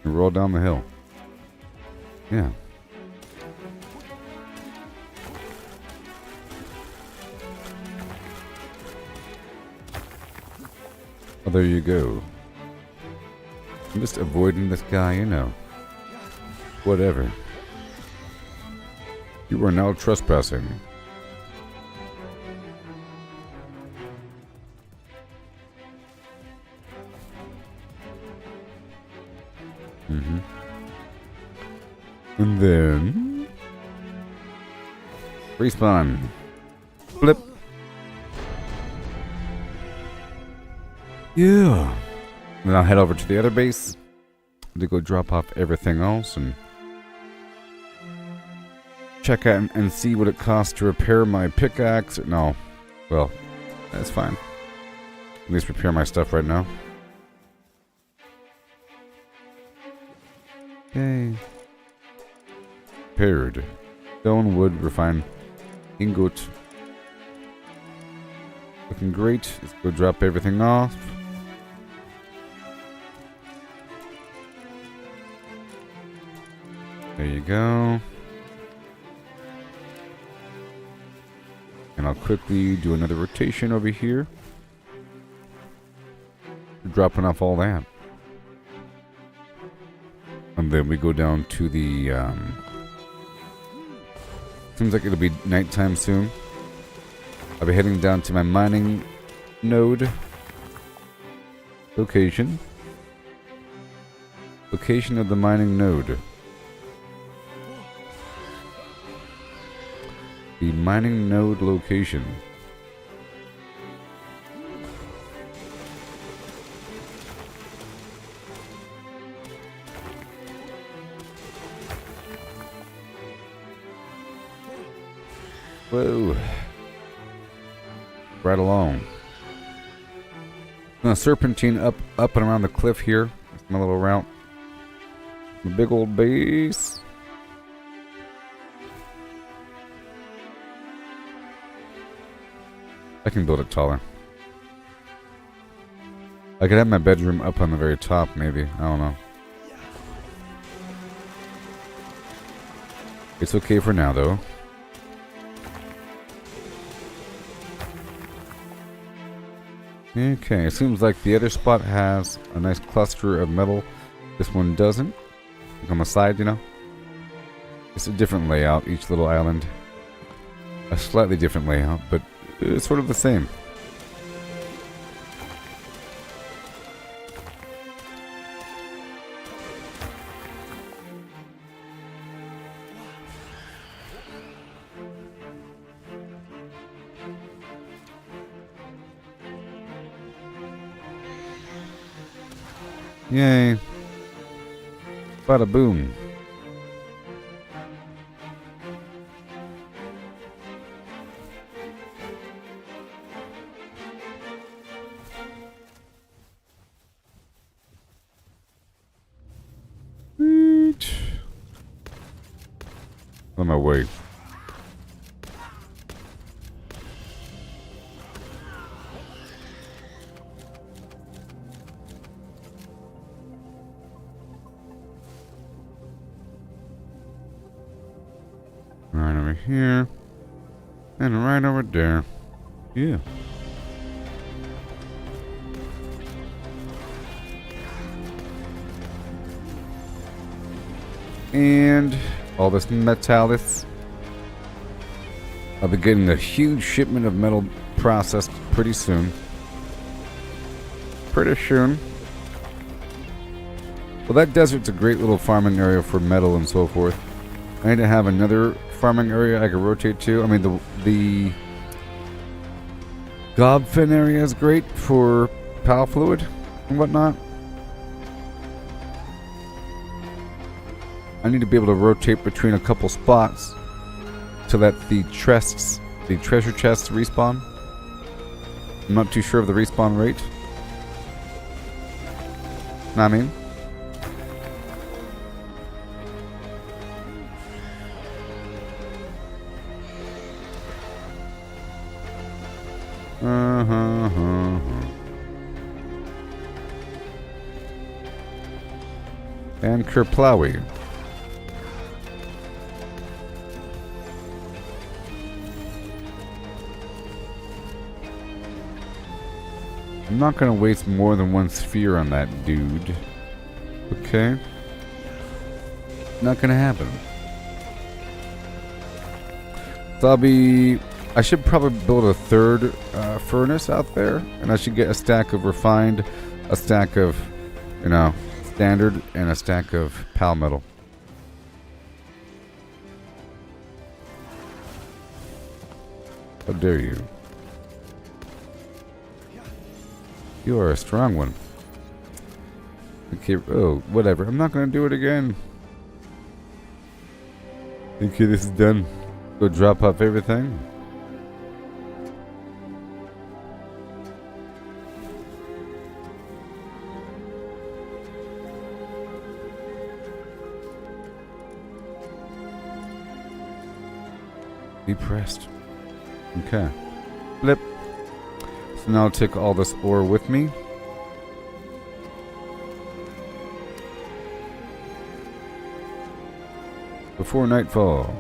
Speaker 1: and roll down the hill. Yeah. Oh, there you go. I'm just avoiding this guy, you know. Whatever. You are now trespassing. And then respawn. Flip. Yeah. Then I'll head over to the other base to go drop off everything else and check out and see what it costs to repair my pickaxe. No. Well, that's fine. At least repair my stuff right now. Yay. Repaired. Stone, wood, refined ingot. Looking great. Let's go drop everything off. There you go. And I'll quickly do another rotation over here. Dropping off all that. And then we go down to the... seems like it'll be nighttime soon. I'll be heading down to my mining node. Location. Location of the mining node. The mining node location. Whoa. Right along. Gonna serpentine up and around the cliff here. That's my little route. The big old base. I can build it taller. I could have my bedroom up on the very top, maybe. I don't know. It's okay for now, though. Okay, it seems like the other spot has a nice cluster of metal. This one doesn't. Like on the side, you know? It's a different layout, each little island. A slightly different layout, but it's sort of the same. Yay. Bada boom. On my way. Alright, over over here. And right over there. Yeah. And all this metallis. I'll be getting a huge shipment of metal processed pretty soon. Pretty soon. Well, that desert's a great little farming area for metal and so forth. I need to have another farming area I can rotate to. I mean, the Gobfin area is great for pal fluid and whatnot. I need to be able to rotate between a couple spots to let the treasure chests respawn. I'm not too sure of the respawn rate. Know what I mean? And Kerplowy. I'm not going to waste more than one sphere on that dude. Okay? Not going to happen. So I should probably build a third furnace out there. And I should get a stack of refined, a stack of, standard, and a stack of pal metal. How dare you? You are a strong one. Okay, oh, whatever. I'm not going to do it again. Okay, this is done. Go drop off everything. Be pressed. Okay. Flip. So now I'll take all this ore with me. Before nightfall.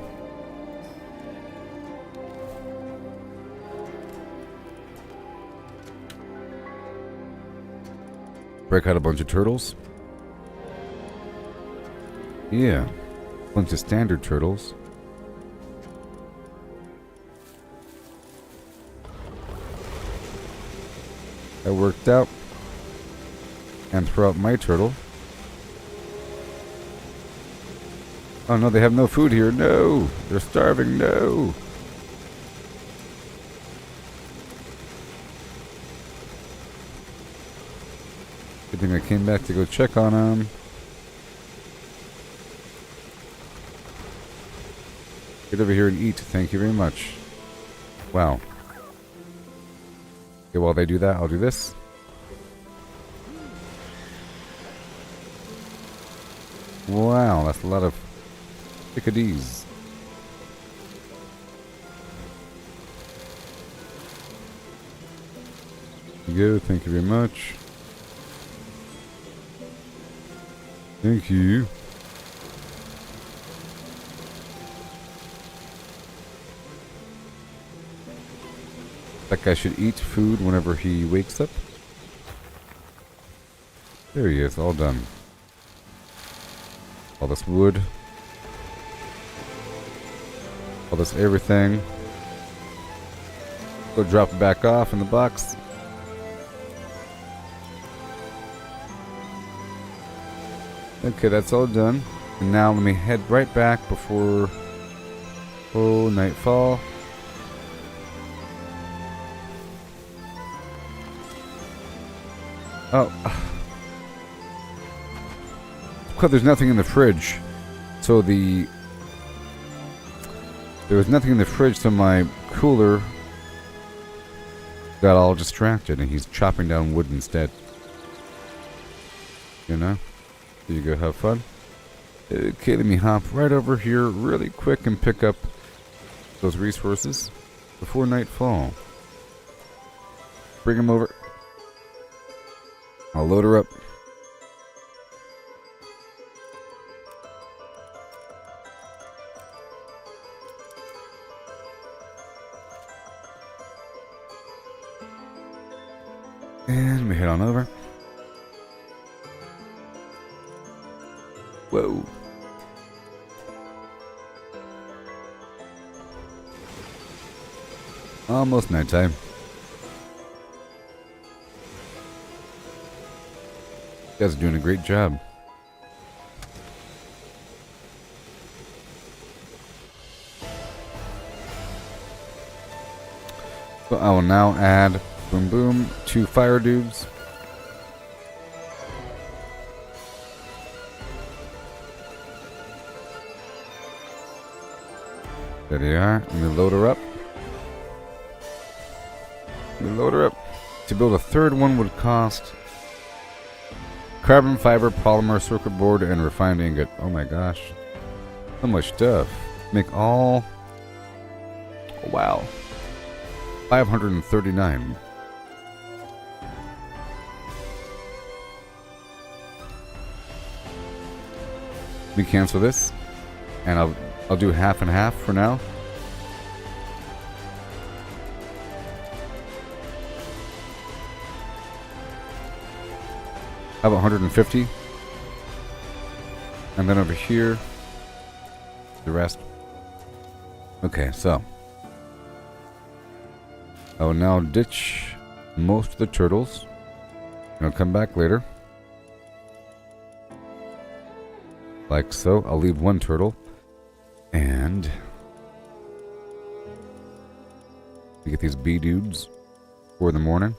Speaker 1: Break out a bunch of turtles. Yeah. A bunch of standard turtles. That worked out. And throw out my turtle. Oh no, they have no food here. No! They're starving. No! Good thing I came back to go check on them. Get over here and eat. Thank you very much. Wow. Okay, while they do that, I'll do this. Wow, that's a lot of pickadees. There you go, thank you very much. Thank you. That guy should eat food whenever he wakes up. There he is, all done. All this wood. All this everything. Go drop it back off in the box. Okay, that's all done. And now let me head right back before nightfall. Oh. Because there's nothing in the fridge. So there was nothing in the fridge, so my cooler got all distracted and he's chopping down wood instead. You know? There you go, have fun. Okay, let me hop right over here really quick and pick up those resources before nightfall. Bring them over. I'll load her up. And we head on over. Whoa. Almost nighttime. You guys are doing a great job. So I will now add boom boom 2 fire dudes. There they are. Let me load her up. To build a third one would cost carbon fiber, polymer, circuit board, and refined ingot. Oh my gosh. So much stuff. Make all... Oh, wow. 539. We cancel this, and I'll do half and half for now. How about 150? And then over here, the rest. Okay, so I will now ditch most of the turtles. I'll come back later. Like so. I'll leave 1 turtle. And we get these bee dudes for the morning.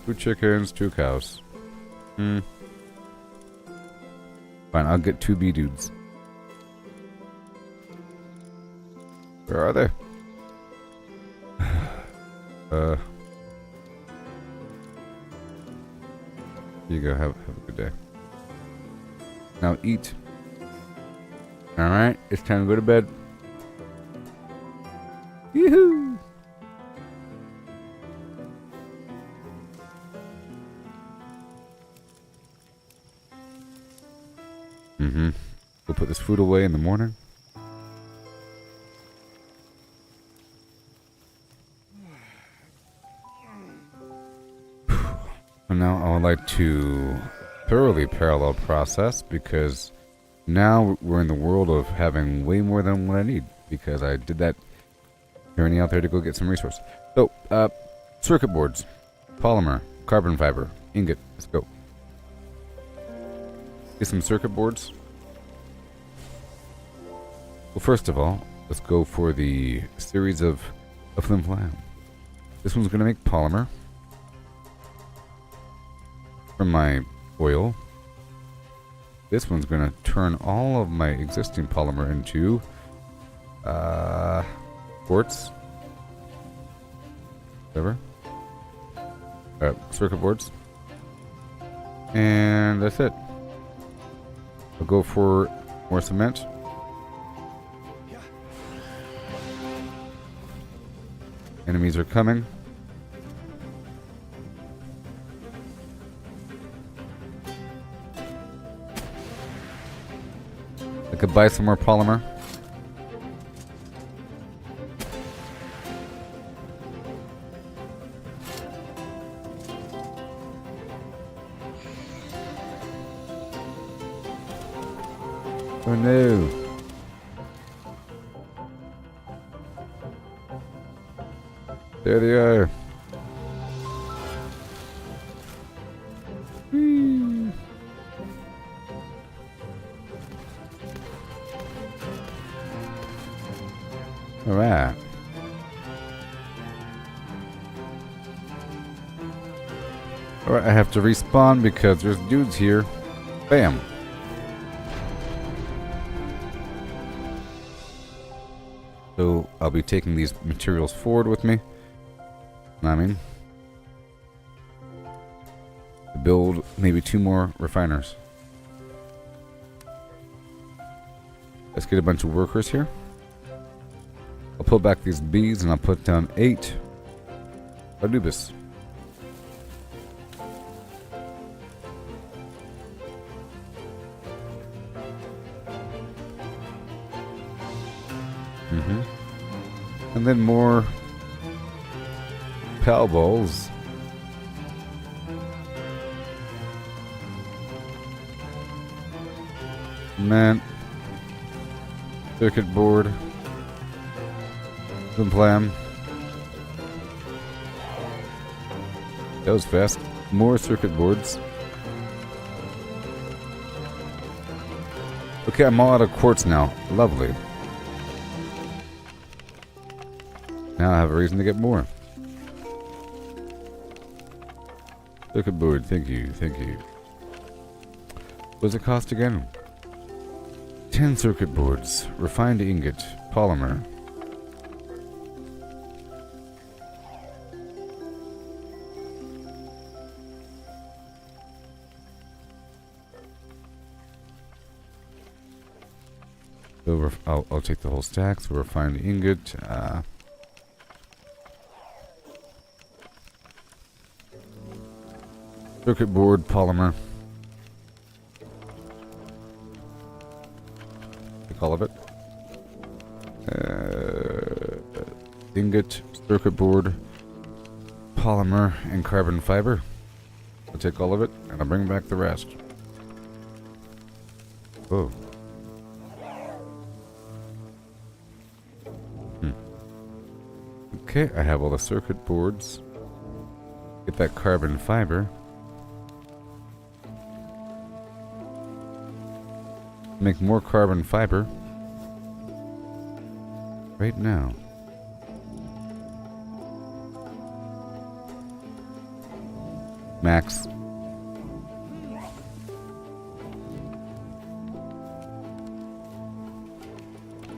Speaker 1: 2 chickens, 2 cows. Fine, I'll get 2 bee dudes. Where are they? Here you go, have a good day. Now eat. Alright, it's time to go to bed. Yoo-hoo! We'll put this food away in the morning. And now I would like to thoroughly parallel process, because now we're in the world of having way more than what I need, because I did that journey out there to go get some resource. So, circuit boards, polymer, carbon fiber, ingot. Let's go. Get some circuit boards. Well, first of all, let's go for the series of Flimflams. This one's going to make polymer from my oil. This one's going to turn all of my existing polymer into quartz. Whatever. Circuit boards. And that's it. I'll go for more cement. Enemies are coming. I could buy some more polymer. Oh no. There they are. Whee. Alright. Alright, I have to respawn because there's dudes here. Bam. So I'll be taking these materials forward with me. I mean, to build maybe 2 more refiners. Let's get a bunch of workers here. I'll pull back these bees and I'll put down 8 Anubis. And then more cow balls. Man. Circuit board. Flimflam. That was fast. More circuit boards. Okay, I'm all out of quartz now. Lovely. Now I have a reason to get more. Circuit board, thank you, thank you. What does it cost again? 10 circuit boards. Refined ingot. Polymer. So I'll take the whole stack. So refined ingot. Circuit board, polymer. Take all of it. Ingot, circuit board, polymer, and carbon fiber. I'll take all of it, and I'll bring back the rest. Oh. Okay, I have all the circuit boards. Get that carbon fiber. Make more carbon fiber. Right now. Max.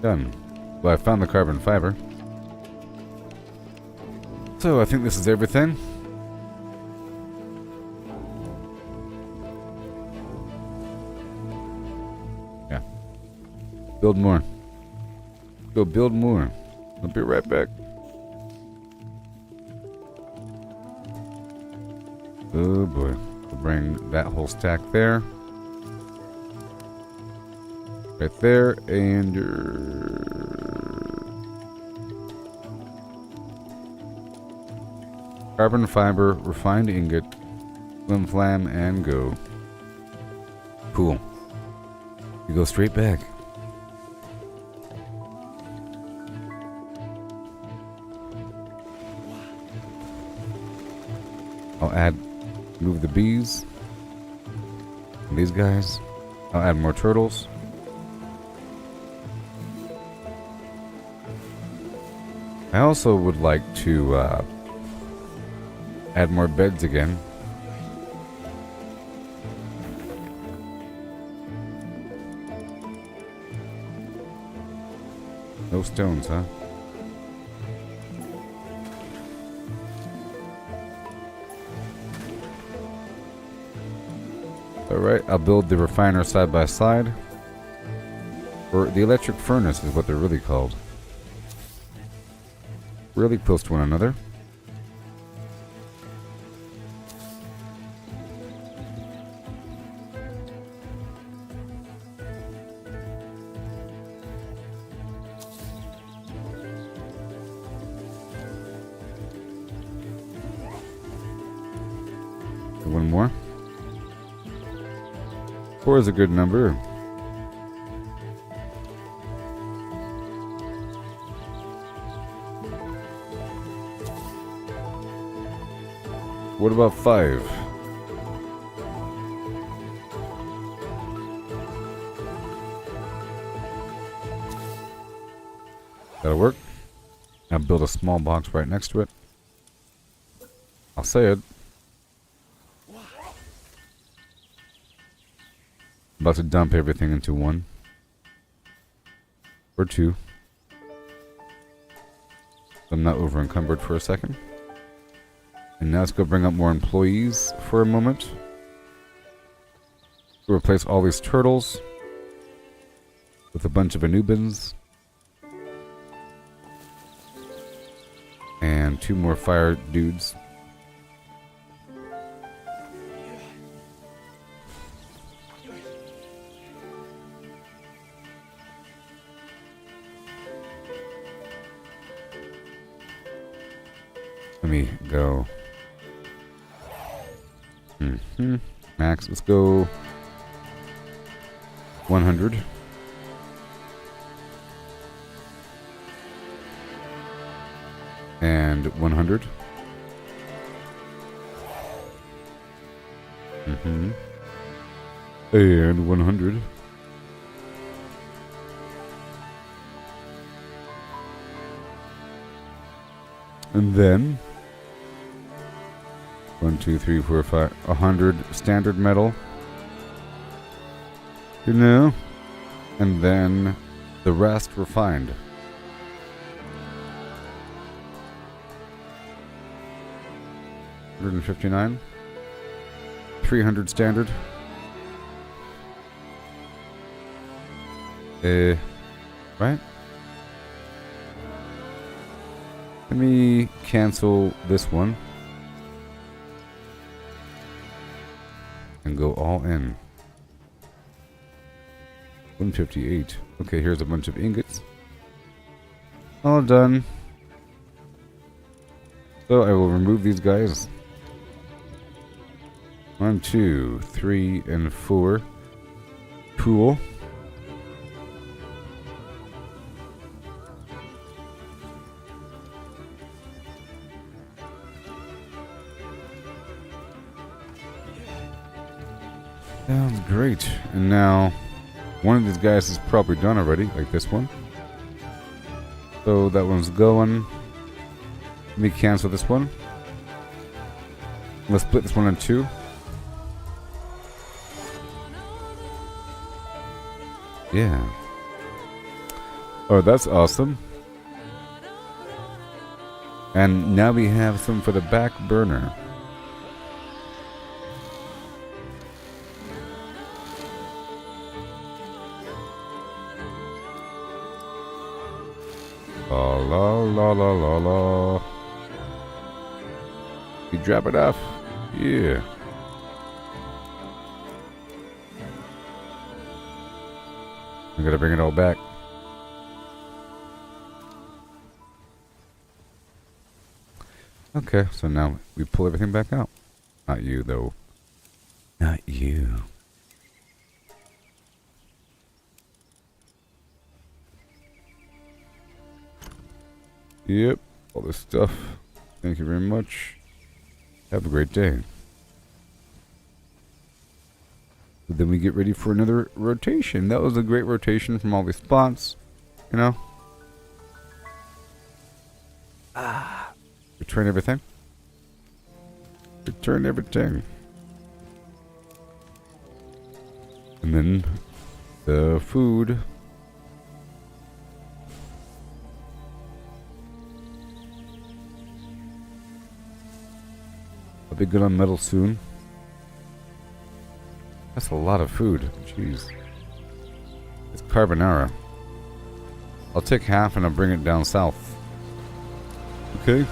Speaker 1: Done. Well, I found the carbon fiber. So I think this is everything. Yeah. Build more. Go build more. I'll be right back. Oh boy. We'll bring that whole stack there. Right there. And carbon fiber, refined ingot, flim-flam, and go. Cool. You go straight back. I'll move the bees. And these guys. I'll add more turtles. I also would like to add more beds again. No stones, huh? Alright, I'll build the refiner side by side. Or the electric furnace is what they're really called. Really close to one another. One more. 4 is a good number. What about 5? That'll work. I'll build a small box right next to it. I'll say it. About to dump everything into 1 or 2. I'm not over encumbered for a second. And now let's go bring up more employees for a moment. We'll replace all these turtles with a bunch of Anubans. And 2 more fire dudes. Let me go. Max, let's go 100. And 100. And 100. And then 1, 2, 3, 4, 5, 100 standard metal. You know? And then the rest refined. $159. 300 standard. Right? Let me cancel this one. And go all in. 158. Okay, here's a bunch of ingots. All done. So I will remove these guys. 1, 2, 3, and 4. Cool. Sounds great. And now, one of these guys is probably done already, like this one. So that one's going. Let me cancel this one. Let's split this one in two. Yeah. Oh, that's awesome. And now we have some for the back burner. La la la la la la. You drop it off. Yeah. I gotta bring it all back. Okay, so now we pull everything back out. Not you, though. Not you. Yep, all this stuff. Thank you very much. Have a great day. But then we get ready for another rotation. That was a great rotation from all these spots. You know? Return everything. Return everything. And then the food. I'll be good on metal soon. That's a lot of food. Jeez. It's carbonara. I'll take half and I'll bring it down south. Okay.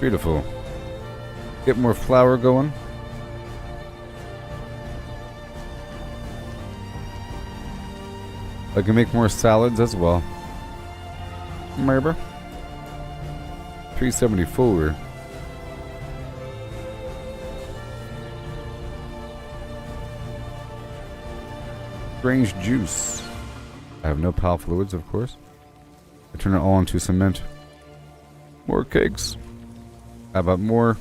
Speaker 1: Beautiful. Get more flour going. I can make more salads as well. Maybe. 374. Strange juice. I have no pal fluids, of course. I turn it all into cement. More cakes. How about more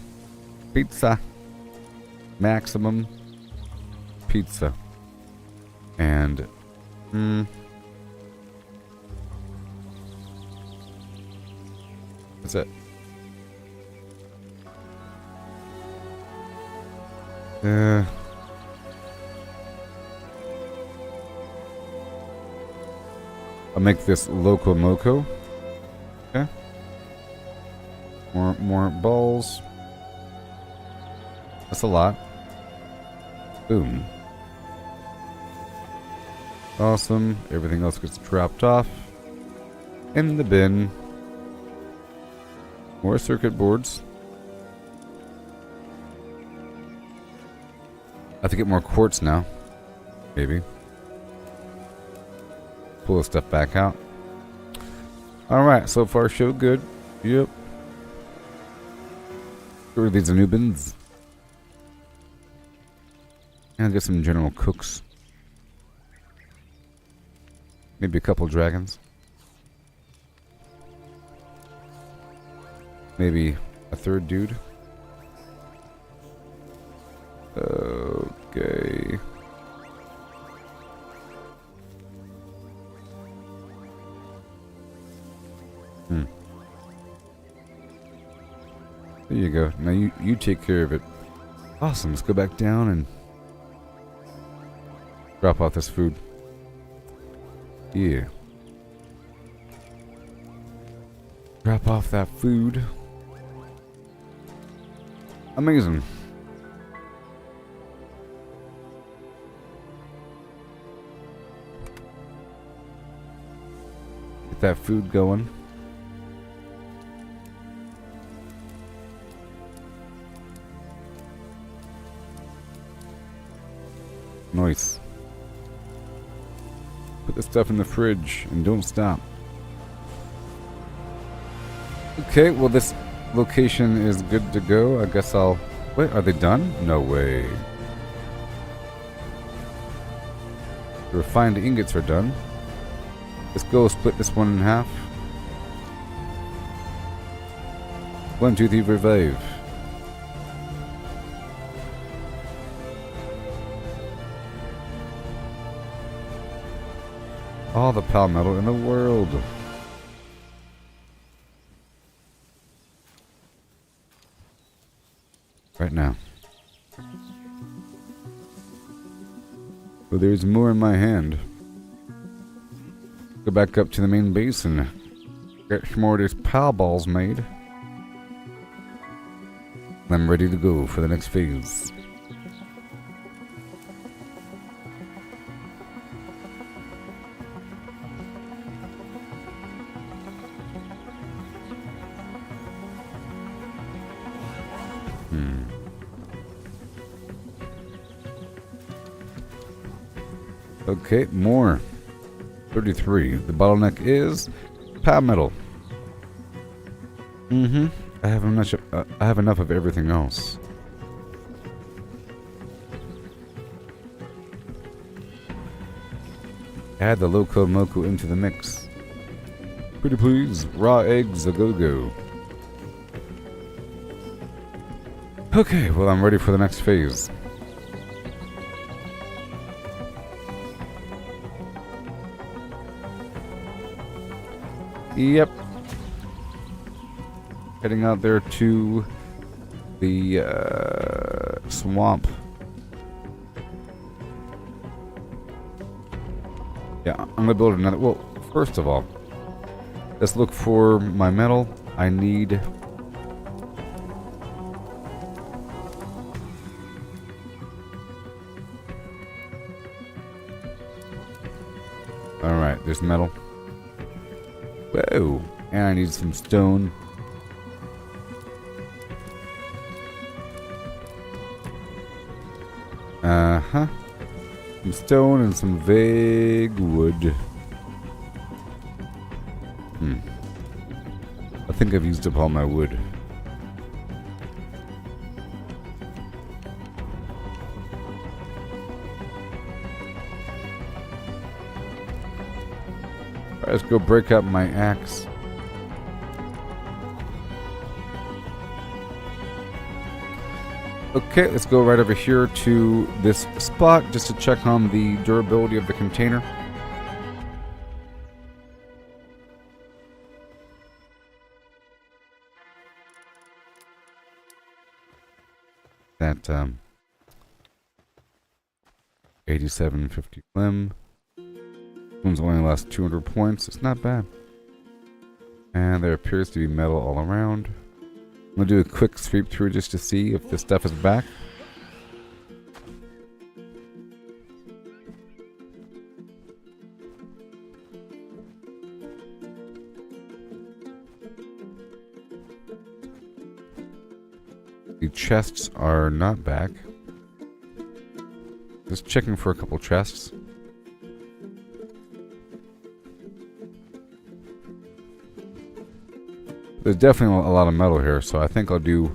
Speaker 1: pizza? Maximum pizza. And that's it. I'll make this Loco Moco. Okay. More balls. That's a lot. Boom. Awesome. Everything else gets dropped off in the bin. More circuit boards. I have to get more quartz now. Maybe. Pull the stuff back out. Alright, so far so good. Yep. Sure, these are new bins. And I'll get some general cooks. Maybe a couple dragons. Maybe a third dude. Okay. There you go. Now you take care of it. Awesome. Let's go back down and drop off this food. Yeah. Drop off that food. Amazing. Get that food going. Nice. Put the stuff in the fridge and don't stop. Okay, well this location is good to go. I guess I'll... Wait, are they done? No way. The refined ingots are done. Let's go split this one in half. 1, 2, 3, revive. All the pal metal in the world. Right now. Well, there's more in my hand. Go back up to the main base and get some more of these pal balls made. I'm ready to go for the next phase. Okay, more. 33. The bottleneck is pal metal. I have enough of everything else. Add the Loco Moco into the mix. Pretty please. Raw eggs a go-go. Okay, well I'm ready for the next phase. Yep. Heading out there to the swamp. Yeah, I'm gonna build another. Well, first of all, let's look for my metal. I need. Alright, there's metal. Whoa! And I need some stone. Uh-huh. Some stone and some vague wood. I think I've used up all my wood. Alright, let's go break up my axe. Okay, let's go right over here to this spot just to check on the durability of the container. That 8750 flim. One's only lasts 200 points. It's not bad. And there appears to be metal all around. I'm gonna do a quick sweep through just to see if this stuff is back. The chests are not back. Just checking for a couple chests. There's definitely a lot of metal here, so I think I'll do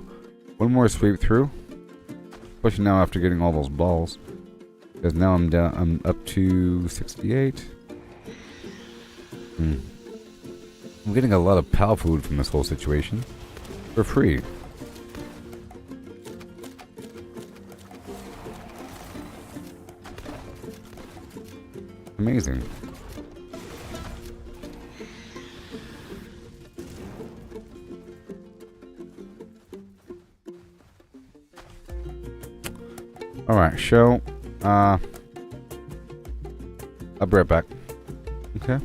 Speaker 1: one more sweep through. Especially now after getting all those balls. Because now I'm down. I'm up to 68. I'm getting a lot of pal food from this whole situation. For free. Amazing. Alright, show. I'll be right back. Okay.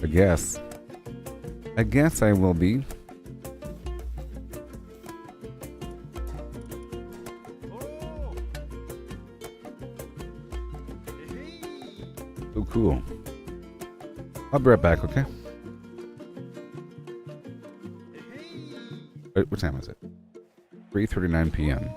Speaker 1: I guess I will be. So cool. I'll be right back, okay? Wait, what time is it? 3:39 p.m.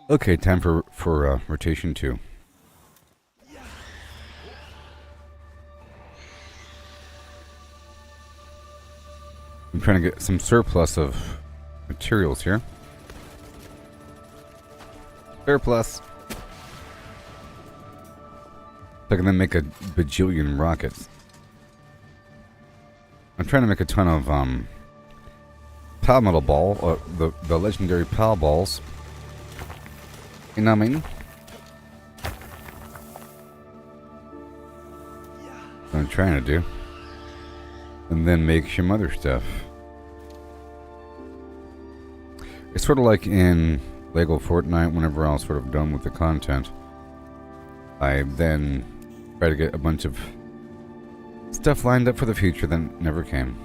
Speaker 1: Okay, time for rotation 2. I'm trying to get some surplus of materials here. Surplus. I can then make a bajillion rockets. I'm trying to make a ton of Pal Metal Ball, the legendary Pal Balls. You know what I mean? What I'm trying to do. And then make some other stuff. It's sort of like in Lego Fortnite, whenever I was sort of done with the content, I then try to get a bunch of stuff lined up for the future that never came.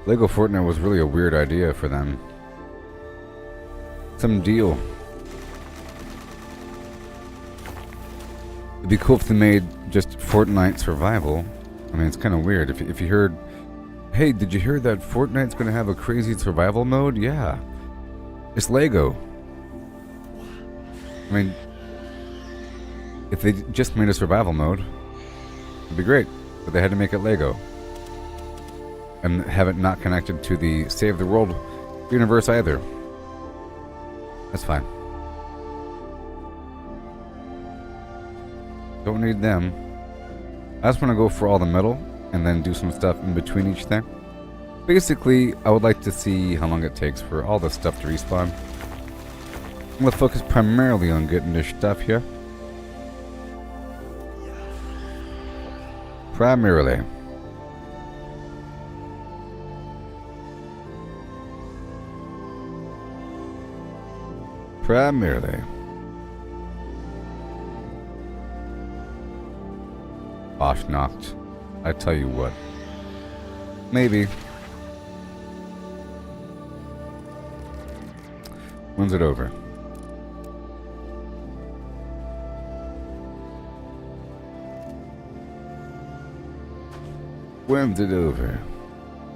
Speaker 1: Lego Fortnite was really a weird idea for them. Some deal. It'd be cool if they made just Fortnite survival. I mean, it's kind of weird. If you heard, hey, did you hear that Fortnite's going to have a crazy survival mode? Yeah. It's Lego. I mean, if they just made a survival mode, it'd be great. But they had to make it Lego. And have it not connected to the Save the World universe either. That's fine. Don't need them. I just want to go for all the metal and then do some stuff in between each thing. Basically, I would like to see how long it takes for all this stuff to respawn. I'm going to focus primarily on getting this stuff here. Primarily. Oshnacht. I tell you what. Maybe. When's it over? When's it over?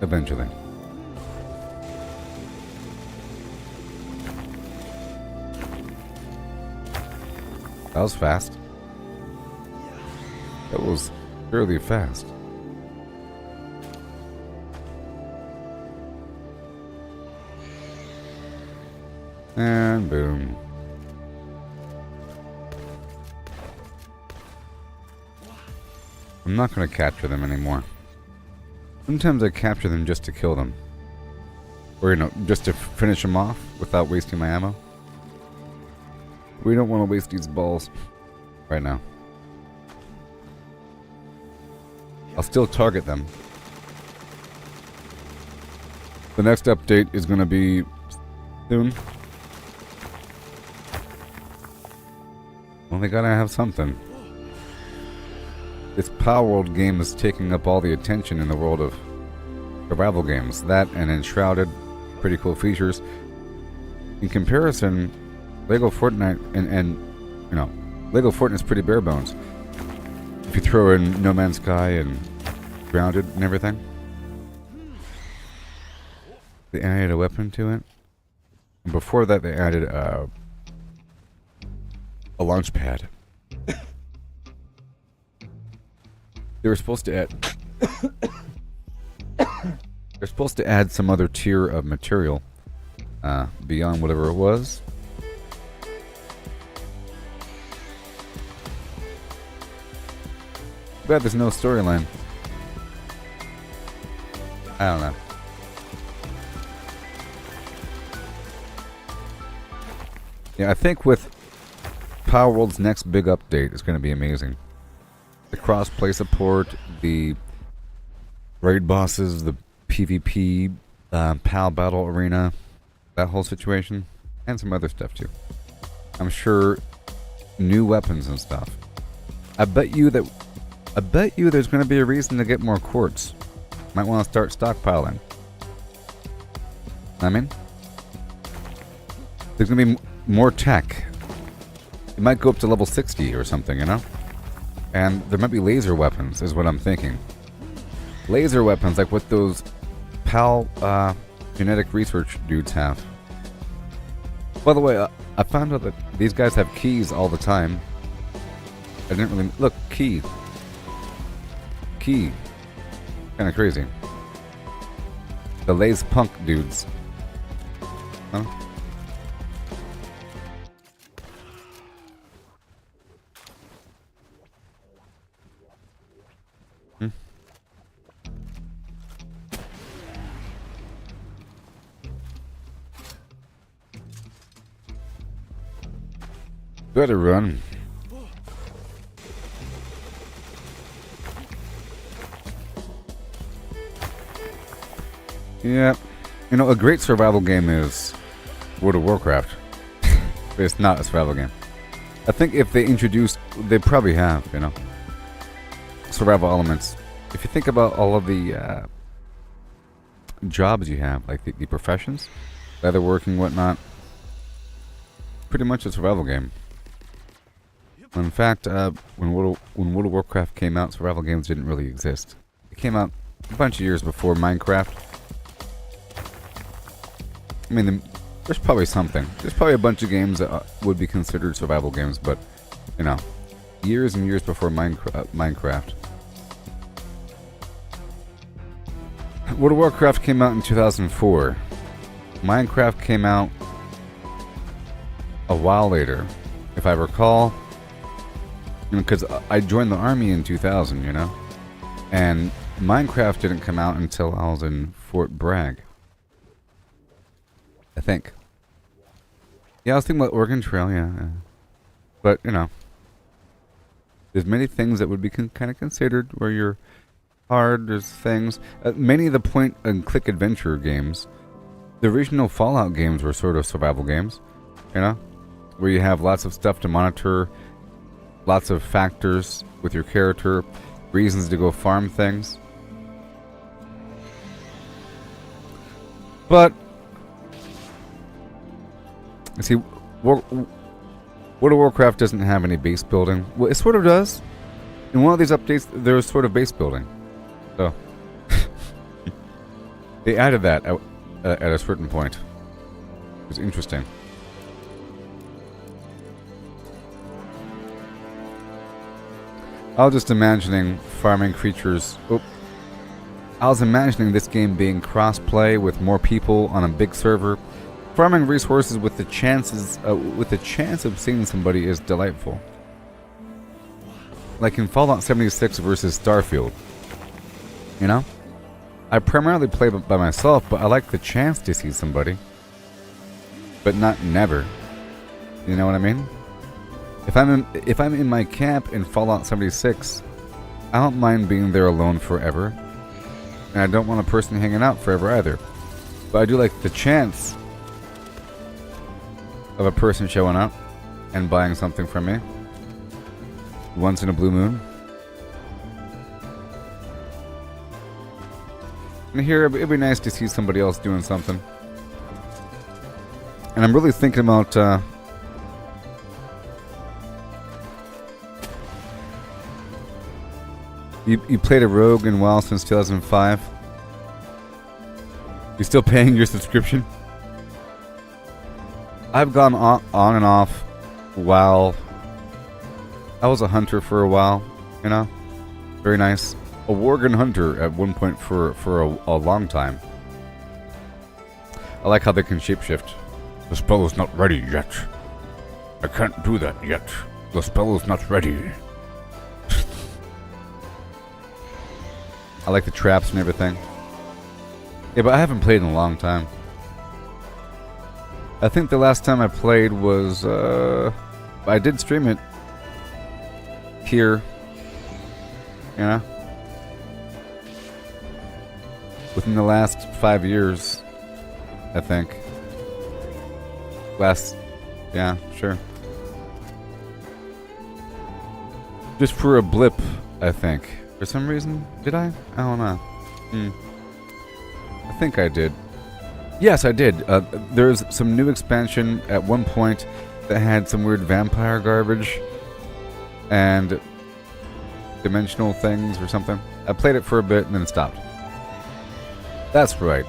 Speaker 1: Eventually. That was fast. That was fairly fast. And boom. I'm not going to capture them anymore. Sometimes I capture them just to kill them. Or, just to finish them off without wasting my ammo. We don't want to waste these balls right now. I'll still target them. The next update is going to be soon. Well, they gotta have something. This Palworld game is taking up all the attention in the world of survival games. That and Enshrouded, pretty cool features. In comparison, Lego Fortnite and Lego Fortnite's pretty bare bones. If you throw in No Man's Sky and Grounded and everything. They added a weapon to it. And before that, they added a launch pad. They were supposed to add. They're supposed to add some other tier of material beyond whatever it was. But there's no storyline. I don't know. Yeah, I think with Palworld's next big update is going to be amazing. The cross-play support, the raid bosses, the PvP, PAL Battle Arena, that whole situation, and some other stuff too. I'm sure new weapons and stuff. I bet you there's going to be a reason to get more quartz. Might want to start stockpiling. I mean, there's going to be more tech. It might go up to level 60 or something, you know? And there might be laser weapons, is what I'm thinking. Laser weapons, like what those PAL genetic research dudes have. By the way, I found out that these guys have keys all the time. I didn't really... Look, key. Key. Kinda crazy. The Lays Punk dudes. Huh? Better run. Yeah. You know, a great survival game is World of Warcraft. But it's not a survival game. I think if they introduced... They probably have, you know. Survival elements. If you think about all of the jobs you have, like the professions, leatherworking, whatnot, pretty much a survival game. In fact, when World of Warcraft came out, survival games didn't really exist. It came out a bunch of years before Minecraft. I mean, there's probably something. There's probably a bunch of games that would be considered survival games, but, you know, years and years before Minecraft. World of Warcraft came out in 2004. Minecraft came out a while later, if I recall. Because I joined the army in 2000, you know? And Minecraft didn't come out until I was in Fort Bragg. I think. Yeah, I was thinking about Oregon Trail, yeah. But, you know. There's many things that would be kind of considered where you're hard, there's things. Many of the point-and-click adventure games, the original Fallout games were sort of survival games, you know? Where you have lots of stuff to monitor, lots of factors with your character, reasons to go farm things. But, see, World of Warcraft doesn't have any base building. Well, it sort of does. In one of these updates, there was sort of base building. So, they added that at a certain point. It was interesting. I was just imagining farming creatures. Oh, I was imagining this game being cross-play with more people on a big server. Farming resources with the chance of seeing somebody is delightful. Like in Fallout 76 versus Starfield. You know? I primarily play by myself, but I like the chance to see somebody. But not never. You know what I mean? If I'm in my camp in Fallout 76, I don't mind being there alone forever. And I don't want a person hanging out forever either. But I do like the chance of a person showing up and buying something from me. Once in a blue moon. And here, it'd be nice to see somebody else doing something. And I'm really thinking about... You played a rogue in WoW since 2005? You still paying your subscription? I've gone on and off WoW. I was a hunter for a while, you know? Very nice. A Worgen hunter at one point for a long time. I like how they can shapeshift. The spell is not ready yet. I can't do that yet. The spell is not ready. I like the traps and everything. Yeah, but I haven't played in a long time. I think the last time I played was, I did stream it here, you know, within the last 5 years, I think. Yeah, sure. Just for a blip, I think. For some reason, did I? I don't know. I think I did. Yes, I did. There's some new expansion at one point that had some weird vampire garbage and dimensional things or something. I played it for a bit and then stopped. That's right.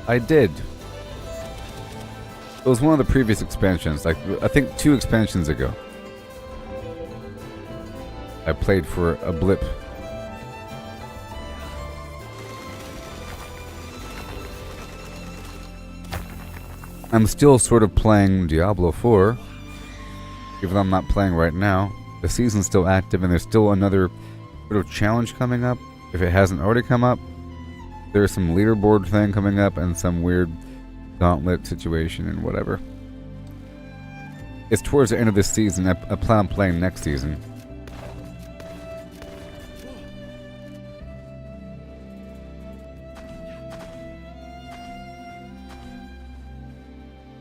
Speaker 1: I did. It was one of the previous expansions, like I think 2 expansions ago. I played for a blip. I'm still sort of playing Diablo 4, even though I'm not playing right now. The season's still active and there's still another sort of challenge coming up, if it hasn't already come up. There's some leaderboard thing coming up and some weird gauntlet situation and whatever. It's towards the end of this season. I plan on playing next season.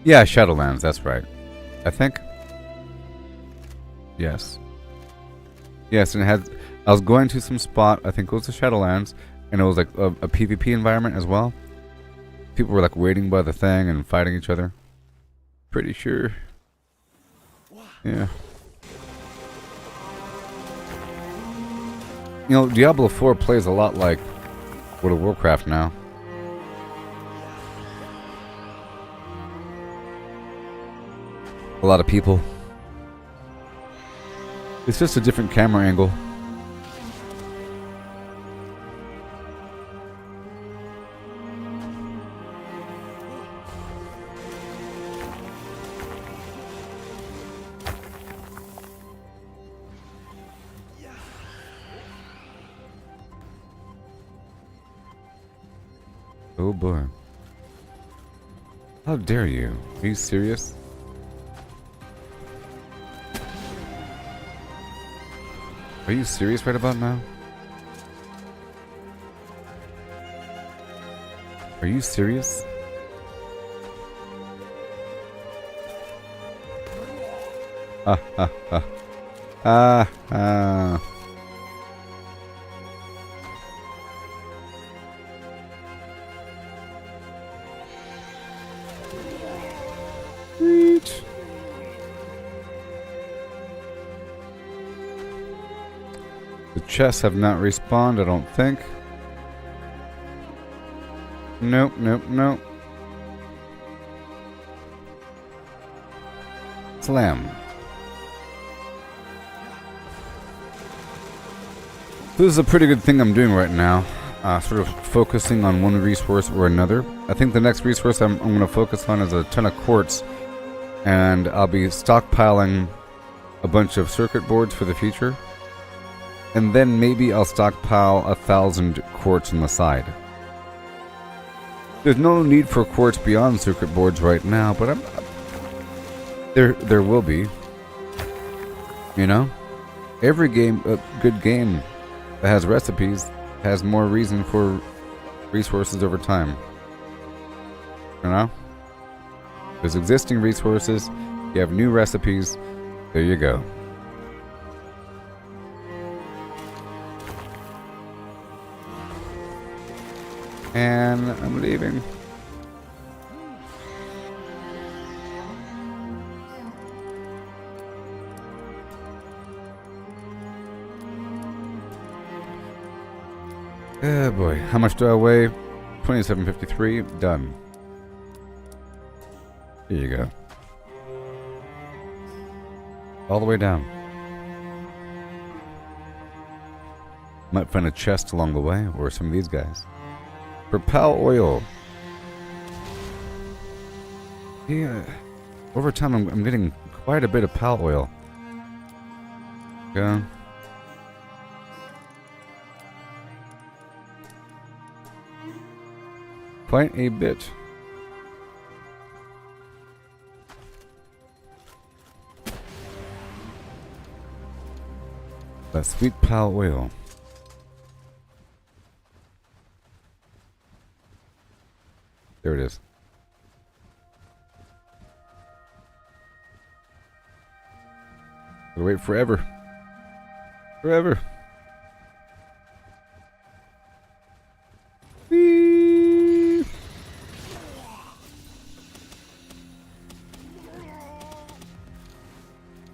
Speaker 1: Yeah, Shadowlands, that's right. I think. Yes. Yes, and it had... I was going to some spot, I think it was the Shadowlands, and it was like a PvP environment as well. People were like waiting by the thing and fighting each other. Pretty sure. Yeah. You know, Diablo 4 plays a lot like World of Warcraft now. A lot of people. It's just a different camera angle. Oh boy. How dare you? Are you serious? Are you serious right about now? Are you serious? Ha ha ha. Ah ah. Sweet. The chests have not respawned, I don't think. Nope, nope, nope. Slam. This is a pretty good thing I'm doing right now. Sort of focusing on one resource or another. I think the next resource I'm going to focus on is a ton of quartz. And I'll be stockpiling a bunch of circuit boards for the future. And then maybe I'll stockpile 1,000 quartz on the side. There's no need for quartz beyond circuit boards right now, but there will be. You know? Every game, a good game that has recipes has more reason for resources over time. You know? There's existing resources, you have new recipes, there you go. And I'm leaving. Oh boy, how much do I weigh? 2753, done. Here you go. All the way down. Might find a chest along the way, or some of these guys. For pal oil. Yeah. Over time, I'm getting quite a bit of pal oil. Go. Quite a bit. That sweet pal oil. There it is. Gotta wait forever. Forever. Whee!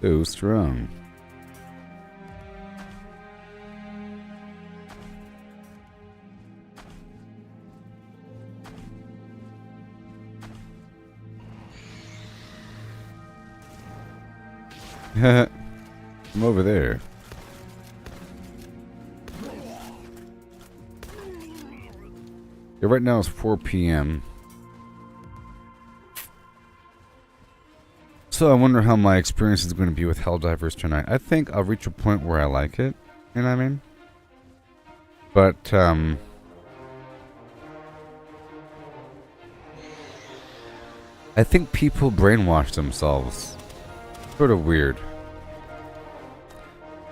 Speaker 1: So strong. I'm over there. Yeah, right now it's 4 p.m. So I wonder how my experience is going to be with Helldivers tonight. I think I'll reach a point where I like it. You know what I mean? But, I think people brainwash themselves. Sort of weird.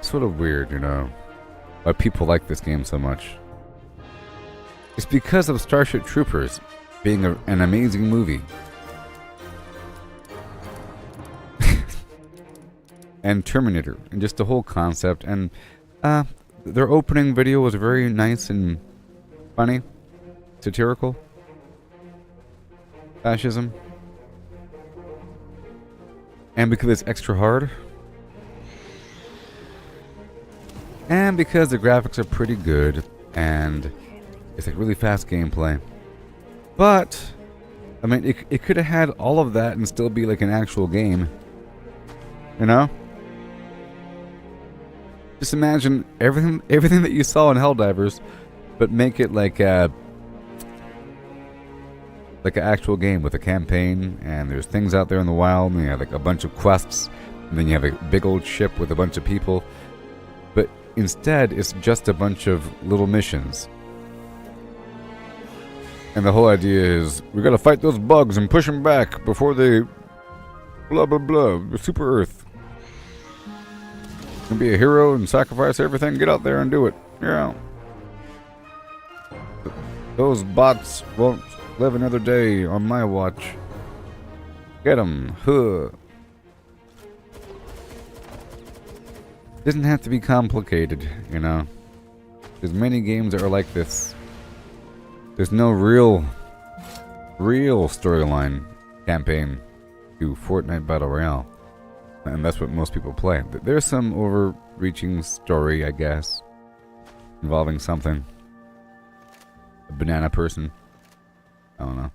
Speaker 1: Sort of weird, you know, why people like this game so much. It's because of Starship Troopers being an amazing movie. And Terminator, and just the whole concept. And their opening video was very nice and funny, satirical. Fascism. And because it's extra hard. And because the graphics are pretty good. And it's like really fast gameplay. But, I mean, it could have had all of that and still be like an actual game. You know? Just imagine everything that you saw in Helldivers, but make it like an actual game with a campaign, and there's things out there in the wild, and you have like a bunch of quests, and then you have a big old ship with a bunch of people. But instead, it's just a bunch of little missions. And the whole idea is, we gotta fight those bugs and push them back before they blah blah blah, the Super Earth. Can be a hero and sacrifice everything, get out there and do it. Yeah. Those bots won't live another day on my watch. Get them. Huh. Doesn't have to be complicated, you know. There's many games that are like this. There's no real storyline campaign to Fortnite Battle Royale. And that's what most people play. There's some overreaching story, I guess, involving something. A banana person. I don't know.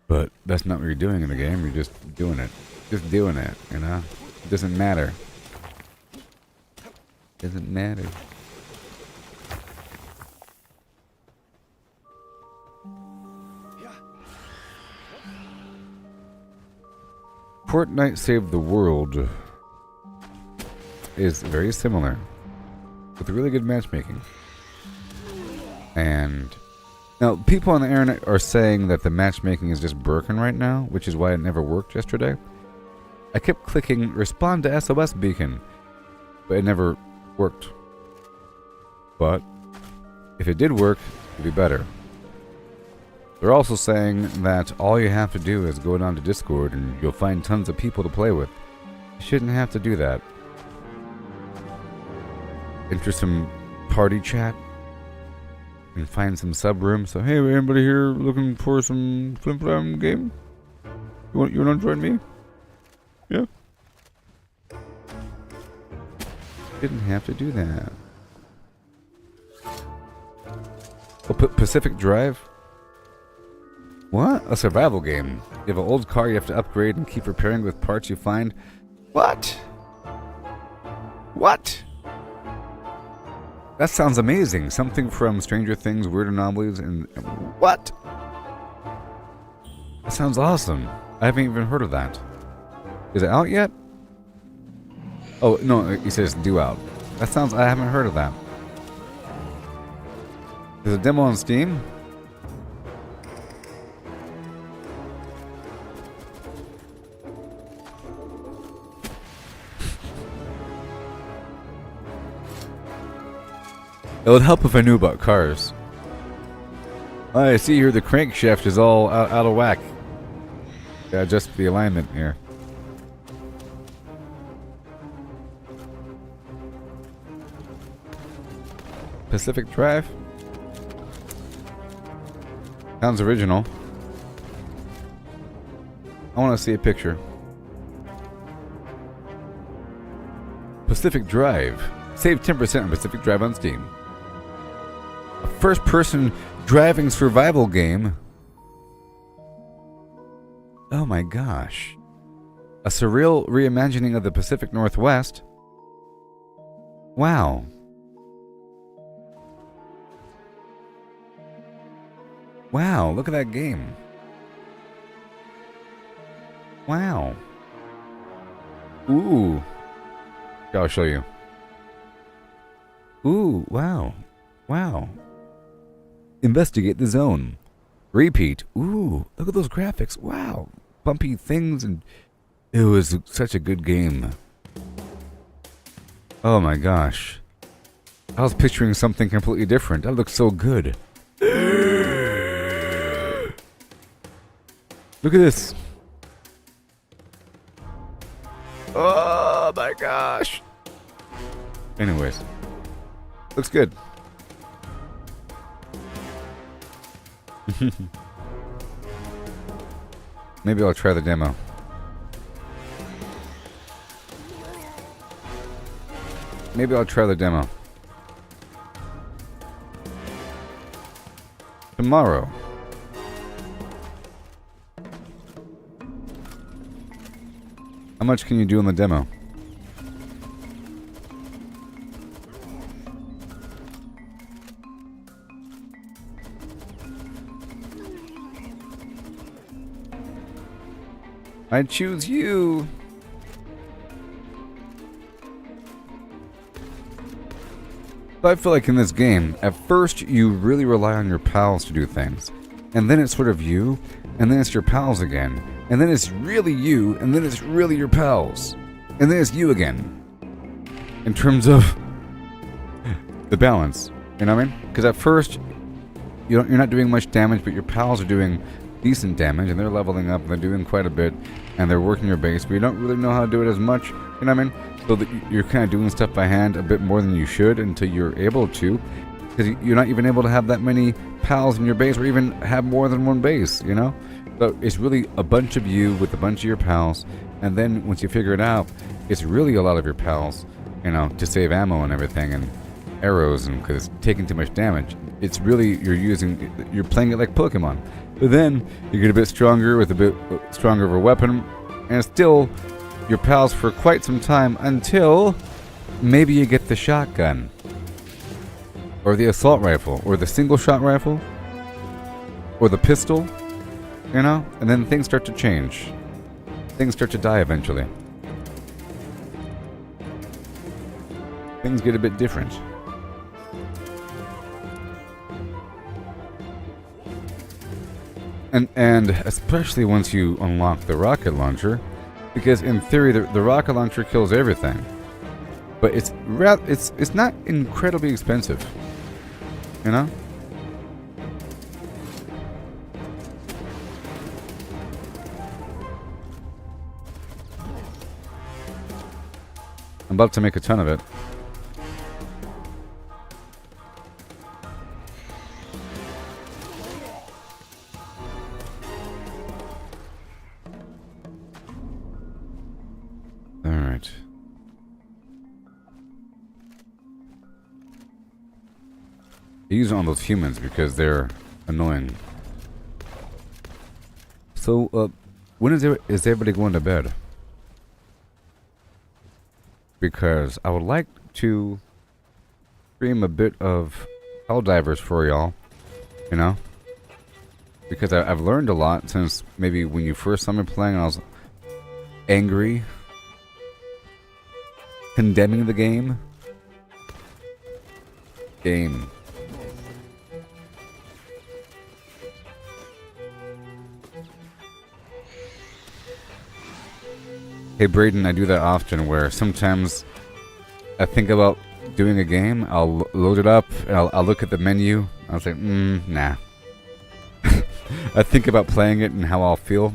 Speaker 1: But that's not what you're doing in the game. You're just doing it. Just doing it, you know? It doesn't matter. Doesn't matter. Fortnite Save the World is very similar, with really good matchmaking. And now, people on the internet are saying that the matchmaking is just broken right now, which is why it never worked yesterday. I kept clicking respond to SOS beacon, but it never worked. But if it did work, it'd be better. They're also saying that all you have to do is go down to Discord and you'll find tons of people to play with. You shouldn't have to do that. Enter some party chat and find some sub rooms. So, hey, anybody here looking for some Flimflam game? You want to join me? Yeah. Didn't have to do that. Oh, Pacific Drive? What? A survival game. You have an old car you have to upgrade and keep repairing with parts you find. What? What? That sounds amazing. Something from Stranger Things, Weird Anomalies, and... What? That sounds awesome. I haven't even heard of that. Is it out yet? Oh, no, it says due out. That sounds... I haven't heard of that. There's a demo on Steam? It would help if I knew about cars. I see here the crankshaft is all out of whack. Yeah, adjust the alignment here. Pacific Drive? Sounds original. I want to see a picture. Pacific Drive. Save 10% on Pacific Drive on Steam. A first-person driving survival game. Oh my gosh. A surreal reimagining of the Pacific Northwest. Wow. Wow, look at that game. Wow. Ooh. I'll show you. Ooh, wow. Wow. Investigate the zone. Repeat. Ooh, look at those graphics. Wow. Bumpy things, and it was such a good game. Oh my gosh. I was picturing something completely different. That looked so good. Look at this. Oh my gosh. Anyways. Looks good. Maybe I'll try the demo. Maybe I'll try the demo. Tomorrow. How much can you do in the demo? I choose you. So I feel like in this game, at first you really rely on your pals to do things. And then it's sort of you, and then it's your pals again. And then it's really you, and then it's really your pals. And then it's you again. In terms of the balance. You know what I mean? Because at first, you're not doing much damage, but your pals are doing decent damage, and they're leveling up, and they're doing quite a bit, and they're working your base, but you don't really know how to do it as much. You know what I mean? So that you're kind of doing stuff by hand a bit more than you should until you're able to. Because you're not even able to have that many pals in your base, or even have more than one base, you know? So it's really a bunch of you with a bunch of your pals, and then once you figure it out, it's really a lot of your pals, you know, to save ammo and everything, and arrows, and because it's taking too much damage. It's really, you're playing it like Pokemon. But then you get a bit stronger with a bit stronger of a weapon, and it's still your pals for quite some time until maybe you get the shotgun, or the assault rifle, or the single shot rifle, or the pistol. You know? And then things start to change. Things start to die eventually. Things get a bit different. And especially once you unlock the rocket launcher, because in theory the rocket launcher kills everything. But it's not incredibly expensive. You know? I'm about to make a ton of it. Alright. Use on those humans because they're annoying. So, when is everybody going to bed? Because I would like to stream a bit of Helldivers for y'all, you know? Because I've learned a lot since maybe when you first saw me playing, I was angry, condemning the game. Hey Braden, I do that often where sometimes I think about doing a game, I'll load it up, and I'll look at the menu, I'll say, nah. I think about playing it and how I'll feel.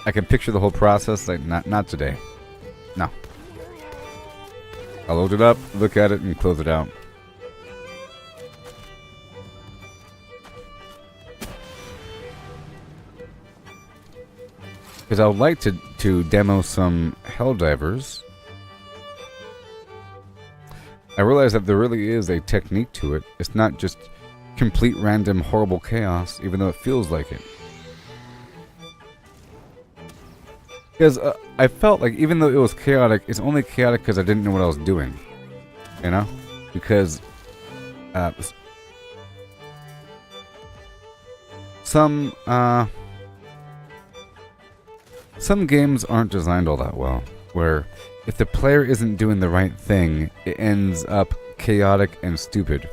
Speaker 1: I can picture the whole process, like, not today. No. I'll load it up, look at it, and close it out. Because I would like to demo some Helldivers, I realized that there really is a technique to it. It's not just complete random horrible chaos, even though it feels like it. Because I felt like even though it was chaotic, it's only chaotic because I didn't know what I was doing. You know? Because some games aren't designed all that well, where if the player isn't doing the right thing, it ends up chaotic and stupid.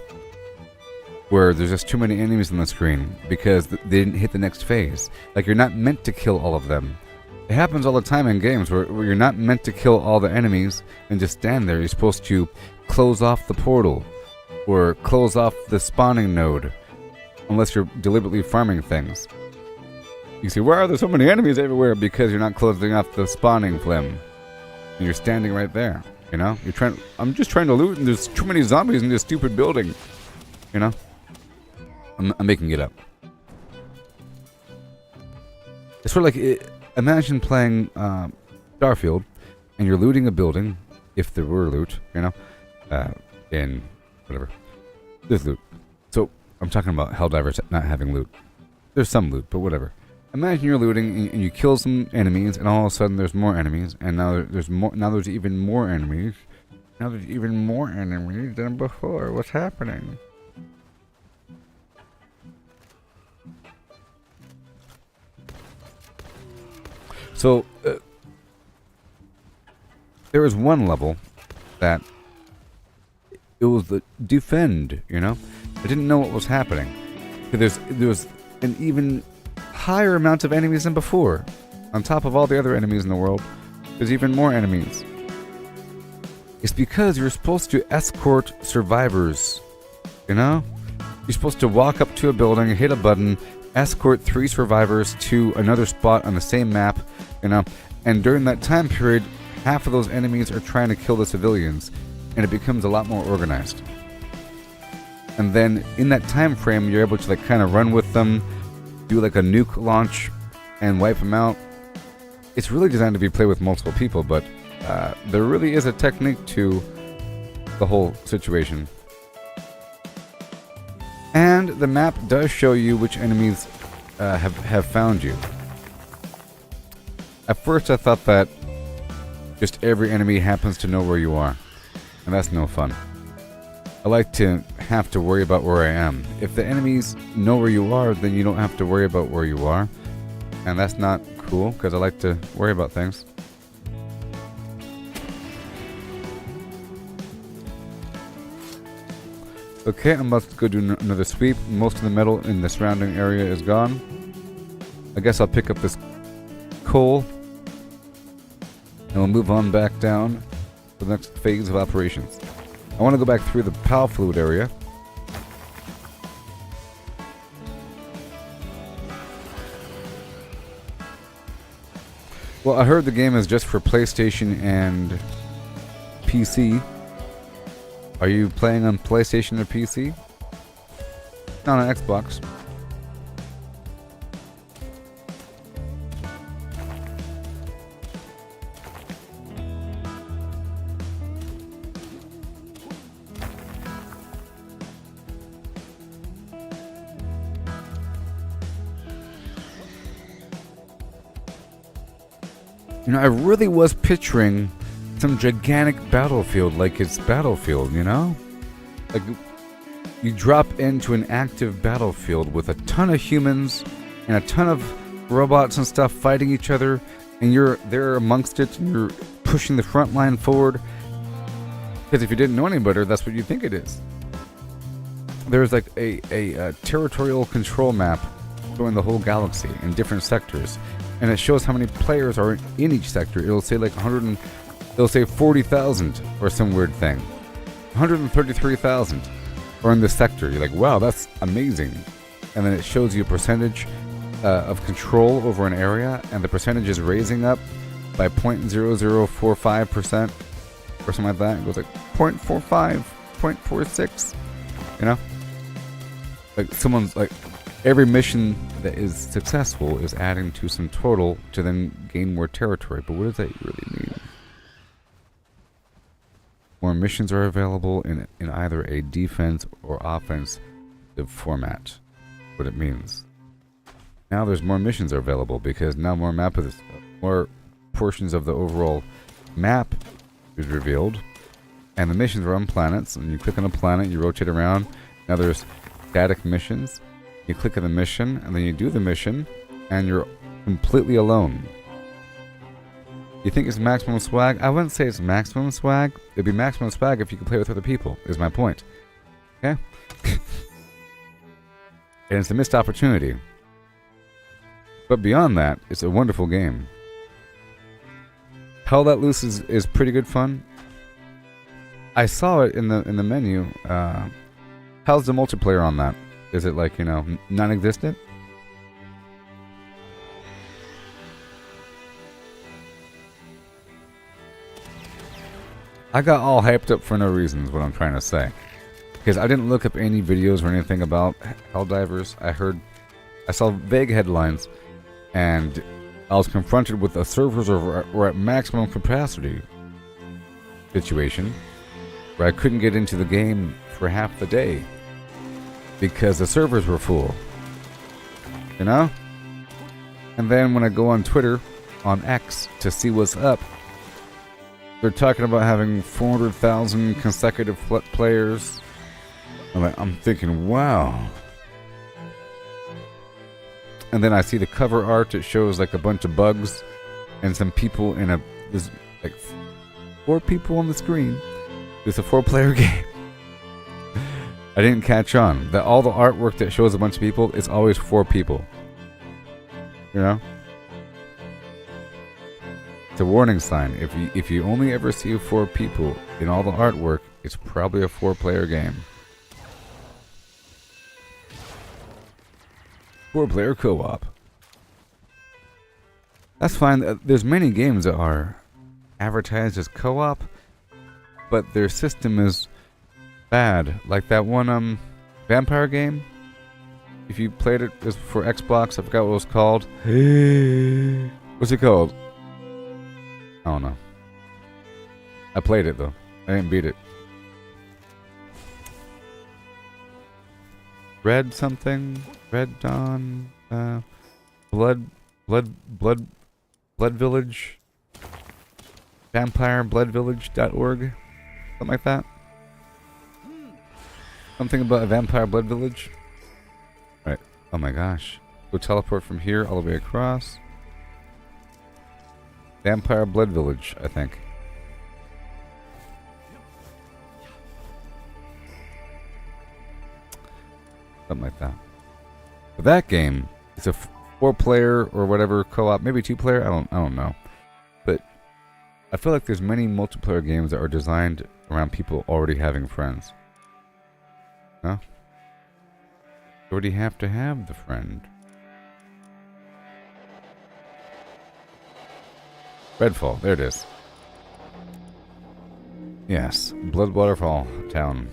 Speaker 1: Where there's just too many enemies on the screen because they didn't hit the next phase. Like, you're not meant to kill all of them. It happens all the time in games where you're not meant to kill all the enemies and just stand there. You're supposed to close off the portal or close off the spawning node, unless you're deliberately farming things. You see, why are there so many enemies everywhere? Because you're not closing off the spawning flim. And you're standing right there, you know? I'm just trying to loot and there's too many zombies in this stupid building. You know? I'm making it up. It's sort of like, imagine playing Starfield, and you're looting a building, if there were loot, you know, in whatever. There's loot. So I'm talking about Helldivers not having loot. There's some loot, but whatever. Imagine you're looting and you kill some enemies, and all of a sudden there's more enemies, and now there's more. Now there's even more enemies. Now there's even more enemies than before. What's happening? So, there was one level that it was the defend, you know? I didn't know what was happening. There was an even higher amount of enemies than before. On top of all the other enemies in the world, there's even more enemies. It's because you're supposed to escort survivors, you know? You're supposed to walk up to a building, hit a button, escort 3 survivors to another spot on the same map, you know, and during that time period, half of those enemies are trying to kill the civilians, and it becomes a lot more organized. And then in that time frame, you're able to like kind of run with them, do like a nuke launch, and wipe them out. It's really designed to be played with multiple people, but there really is a technique to the whole situation. And the map does show you which enemies have found you. At first I thought that just every enemy happens to know where you are, and that's no fun. I like to have to worry about where I am. If the enemies know where you are, then you don't have to worry about where you are, and that's not cool, because I like to worry about things. Okay, I'm about to go do another sweep. Most of the metal in the surrounding area is gone. I guess I'll pick up this coal, and we'll move on back down to the next phase of operations. I want to go back through the Palworld area. Well, I heard the game is just for PlayStation and PC. Are you playing on PlayStation or PC? Not on Xbox. You know, I really was picturing some gigantic battlefield like it's Battlefield, you know? Like, you drop into an active battlefield with a ton of humans and a ton of robots and stuff fighting each other, and you're there amongst it, and you're pushing the front line forward. Because if you didn't know any better, that's what you think it is. There's like a territorial control map showing the whole galaxy in different sectors, and it shows how many players are in each sector. It'll say like it'll say 40,000 or some weird thing. 133,000 are in this sector. You're like, wow, that's amazing. And then it shows you a percentage of control over an area, and the percentage is raising up by 0.0045% or something like that. It goes like 0.45, 0.46, you know? Like someone's like, every mission that is successful is adding to some total to then gain more territory. But what does that really mean? More missions are available in either a defense or offensive format. What it means. Now there's more missions are available because now more portions of the overall map is revealed. And the missions are on planets, and you click on a planet, you rotate around. Now there's static missions. You click on the mission, and then you do the mission, and you're completely alone. You think it's maximum swag? I wouldn't say it's maximum swag. It'd be maximum swag if you could play with other people, is my point. Okay? And it's a missed opportunity. But beyond that, it's a wonderful game. Hell Let Loose is pretty good fun. I saw it in the menu. How's the multiplayer on that? Is it like, non-existent? I got all hyped up for no reason is what I'm trying to say. Because I didn't look up any videos or anything about Helldivers. I saw vague headlines, and I was confronted with the servers were at maximum capacity situation, where I couldn't get into the game for half the day because the servers were full. And then when I go on Twitter, on X, to see what's up, they're talking about having 400,000 consecutive players. I'm thinking, wow. And then I see the cover art. It shows like a bunch of bugs and some people there's like 4 people on the screen. It's a 4-player game. I didn't catch on that all the artwork that shows a bunch of people is always 4 people. It's a warning sign. If you only ever see 4 people in all the artwork, it's probably a 4-player game. 4-player co-op. That's fine. There's many games that are advertised as co-op, but their system is bad. Like that one vampire game. If you played it, it was for Xbox. I forgot what it was called. What's it called? I don't know. I played it though. I didn't beat it. Red something? Red Dawn? Blood Village? VampireBloodVillage.org? Something like that? Something about a vampire blood village? Right. Oh my gosh. Go teleport from here all the way across. Vampire Blood Village, I think. Something like that. But that game, it's a 4-player or whatever co-op, maybe 2-player. I don't know. But I feel like there's many multiplayer games that are designed around people already having friends. Huh? You already have to have the friend. Redfall, there it is. Yes, Bloodwaterfall Town.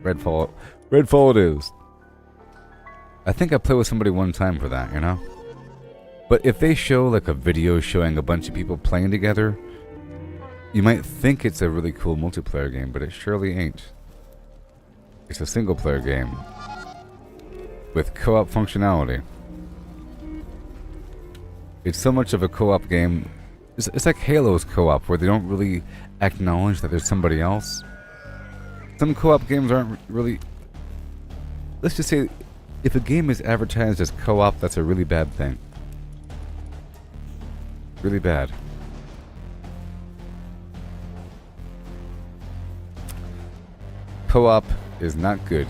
Speaker 1: Redfall it is. I think I played with somebody one time for that, But if they show like a video showing a bunch of people playing together, you might think it's a really cool multiplayer game, but it surely ain't. It's a single-player game with co-op functionality. It's so much of a co-op game. It's like Halo's co-op, where they don't really acknowledge that there's somebody else. Some co-op games aren't really... Let's just say, if a game is advertised as co-op, that's a really bad thing. Really bad. Co-op is not good.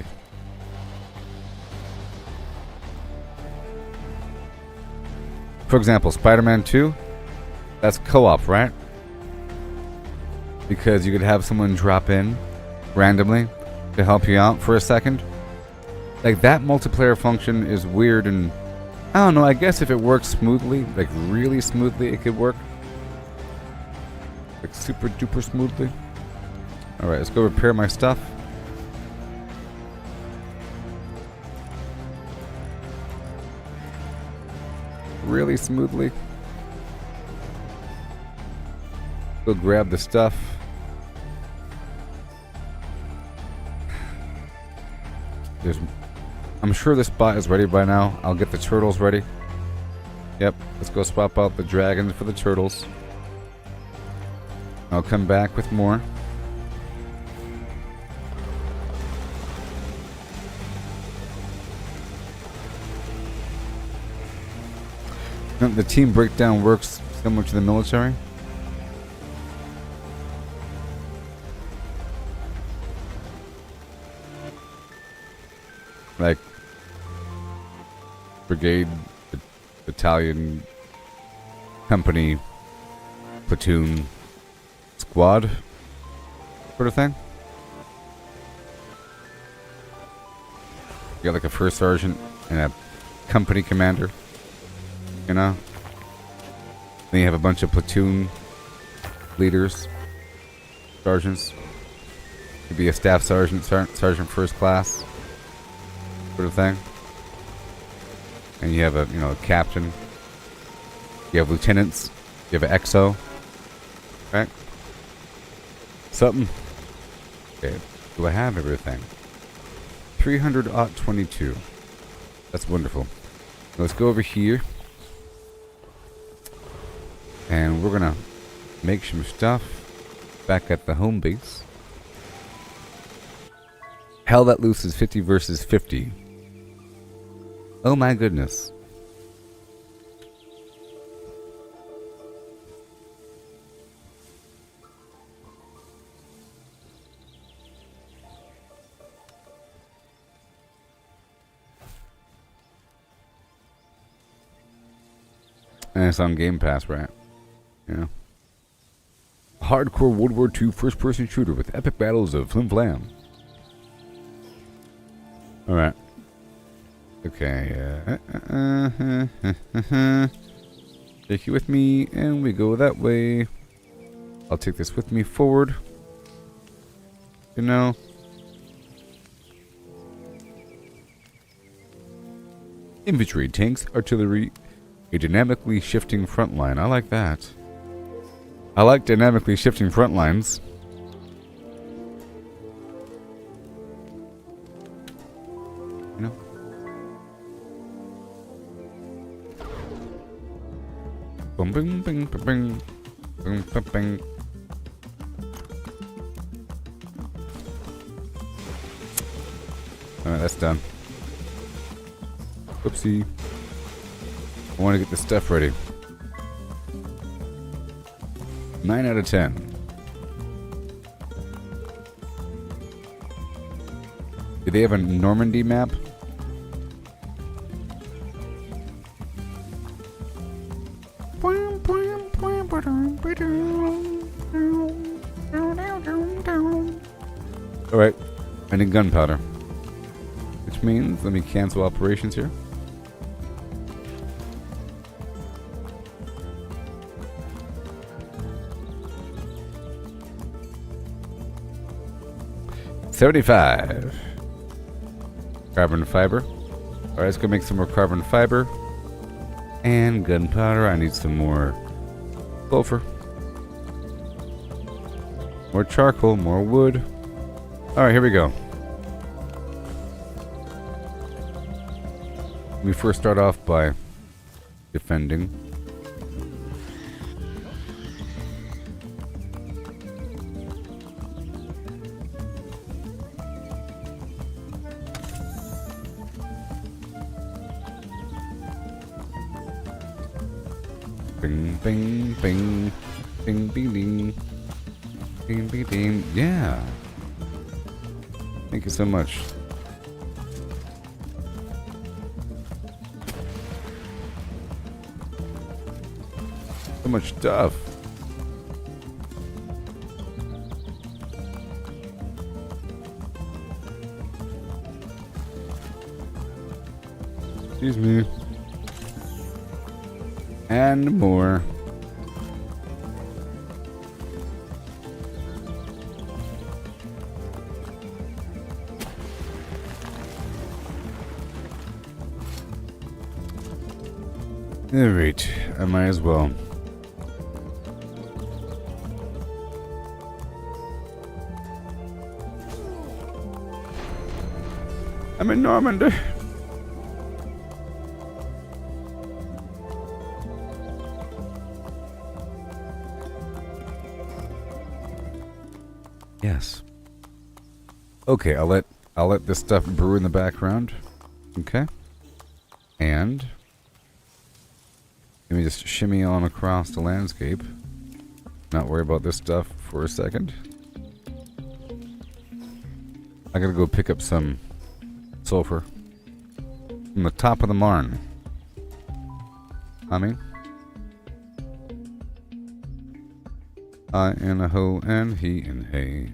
Speaker 1: For example, Spider-Man 2, that's co-op, right? Because you could have someone drop in randomly to help you out for a second. Like, that multiplayer function is weird, and I don't know, I guess if it works smoothly, like really smoothly, it could work. Like super duper smoothly. Alright, let's go repair my stuff. Really smoothly. Go grab the stuff. I'm sure this bot is ready by now. I'll get the turtles ready. Yep, let's go swap out the dragons for the turtles. I'll come back with more. The team breakdown works similar to the military. Like brigade, battalion, company, platoon, squad, sort of thing. You got like a first sergeant and a company commander, you know? Then you have a bunch of platoon leaders, sergeants. Could be a staff sergeant, sergeant first class, sort of thing. And you have a, you know, a captain. You have lieutenants. You have an XO. Right? Something. Okay. Do I have everything? 300-22. That's wonderful. Let's go over here. And we're gonna make some stuff back at the home base. Hell Let Loose is 50 versus 50. Oh my goodness. And it's on Game Pass, right? Yeah. Hardcore World War II first-person shooter with epic battles of Flimflams. Alright. Okay, take you with me, and we go that way. I'll take this with me forward. You know. Infantry, tanks, artillery, a dynamically shifting front line. I like that. I like dynamically shifting front lines. You know? Boom, bing, bing, bing, bing, bing, bing, bing. Alright, that's done. Whoopsie. I want to get the stuff ready. 9 out of 10. Do they have a Normandy map? Alright, I need gunpowder. Which means, let me cancel operations here. $75. Carbon fiber. Alright, let's go make some more carbon fiber. And gunpowder. I need some more sulfur. More charcoal, more wood. Alright, here we go. We first start off by defending. Bing, bing, bing, bing, bing, bing, bing, bing, bing. Yeah. Thank you so much. So much stuff. Excuse me. And more. Alright, I might as well. I'm in Normandy. Yes. Okay, I'll let this stuff brew in the background. Okay. And let me just shimmy on across the landscape. Not worry about this stuff for a second. I gotta go pick up some sulfur from the top of the Marne. I in a hoe and he in hay.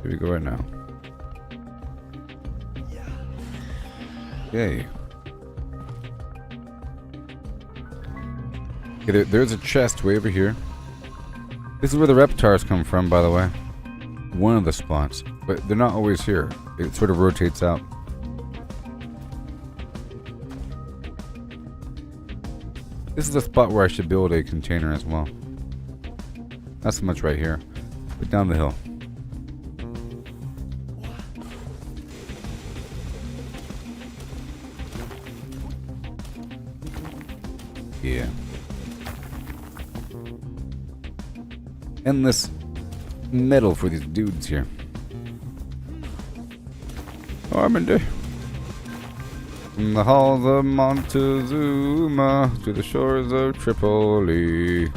Speaker 1: Here we go right now. Yay. Okay, there's a chest way over here. This is where the reptars come from, by the way. One of the spots. But they're not always here. It sort of rotates out. This is the spot where I should build a container as well. Not so much right here, but down the hill. Yeah. Endless metal for these dudes here. Normandy. From the halls of Montezuma to the shores of Tripoli,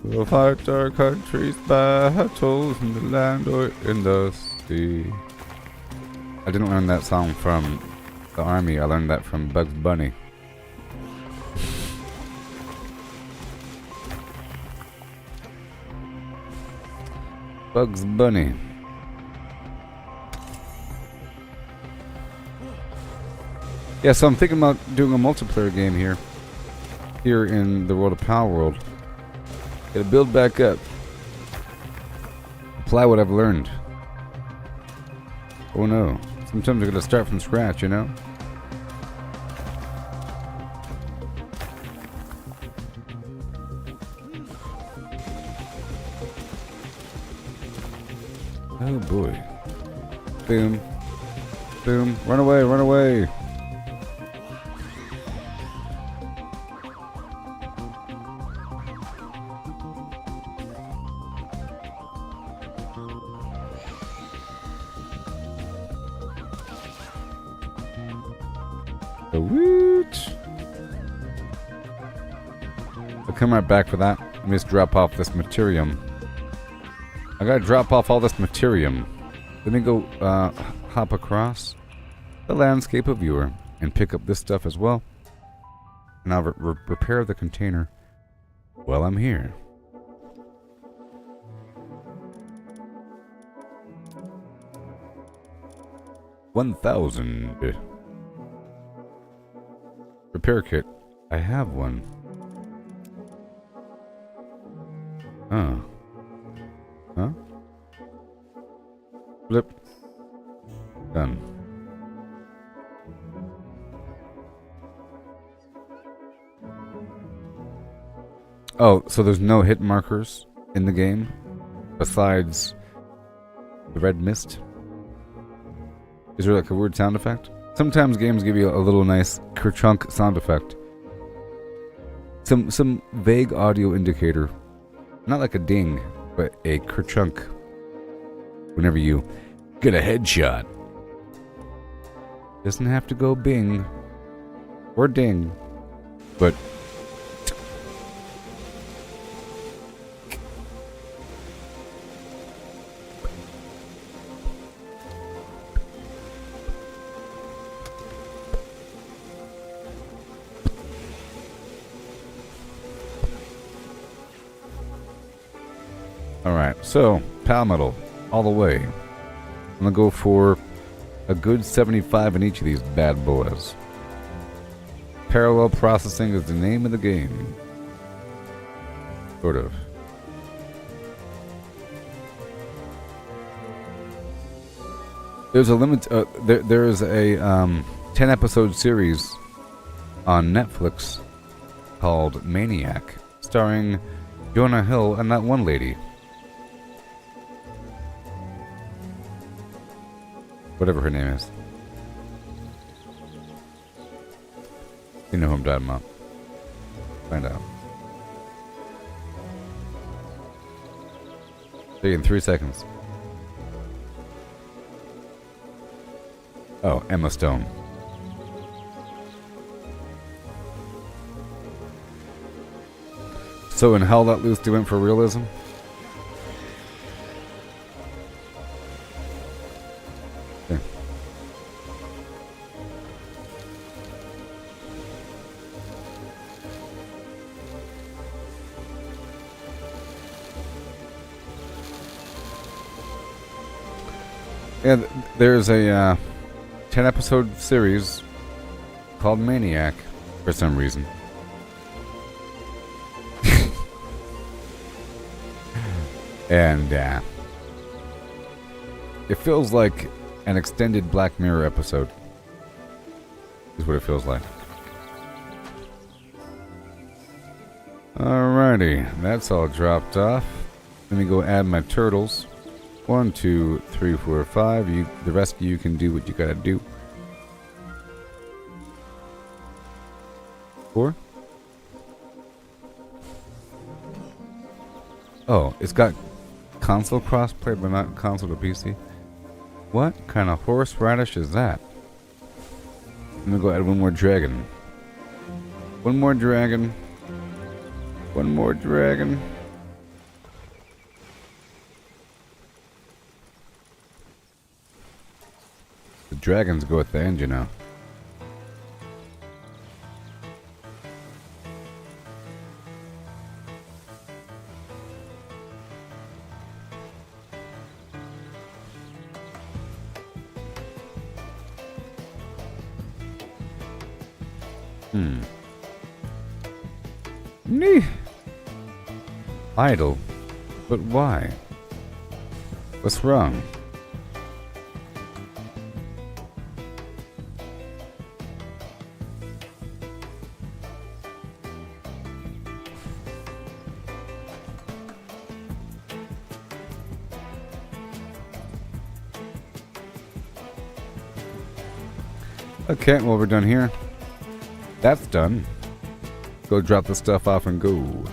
Speaker 1: we'll fight our country's battles in the land or in the sea. I didn't learn that song from the army. I learned that from Bugs Bunny. Bugs Bunny. Yeah, so I'm thinking about doing a multiplayer game here in the world of Palworld. Gotta build back up. Apply what I've learned. Oh no. Sometimes I gotta start from scratch, you know? Oh boy. Boom. Boom. Run away, run away. Woot. I'll come right back for that. Let me just drop off this materium. I gotta drop off all this materium. Let me go hop across the landscape of viewer and pick up this stuff as well. And I'll repair the container while I'm here. $1,000. Repair kit. I have one. Oh. Huh? Flip. Done. Oh, so there's no hit markers in the game besides the red mist? Is there like a weird sound effect? Sometimes games give you a little nice kerchunk sound effect. Some vague audio indicator. Not like a ding, but a kerchunk. Whenever you get a headshot. Doesn't have to go bing or ding, but alright, so Palmetal all the way. I'm gonna go for a good 75 in each of these bad boys. Parallel processing is the name of the game. Sort of. There's a limit. There is a 10-episode series on Netflix called Maniac, starring Jonah Hill and that one lady. Whatever her name is. You know who I'm talking about. Find out. See you in 3 seconds. Oh, Emma Stone. So in Hell Let Loose, they went for realism? Okay. Yeah, there's a 10-episode series called Maniac for some reason. And it feels like an extended Black Mirror episode. Is what it feels like. Alrighty, that's all dropped off. Let me go add my turtles. 1, 2, 3, 4, 5. The rest of you can do what you gotta do. 4. Oh, it's got console crossplay, but not console to PC. What kind of horseradish is that? I'm gonna go add one more dragon. One more dragon. One more dragon. The dragons go at the end, you know. Nee. Idle. But why? What's wrong? Okay, well, we're done here. That's done. Go drop the stuff off and go.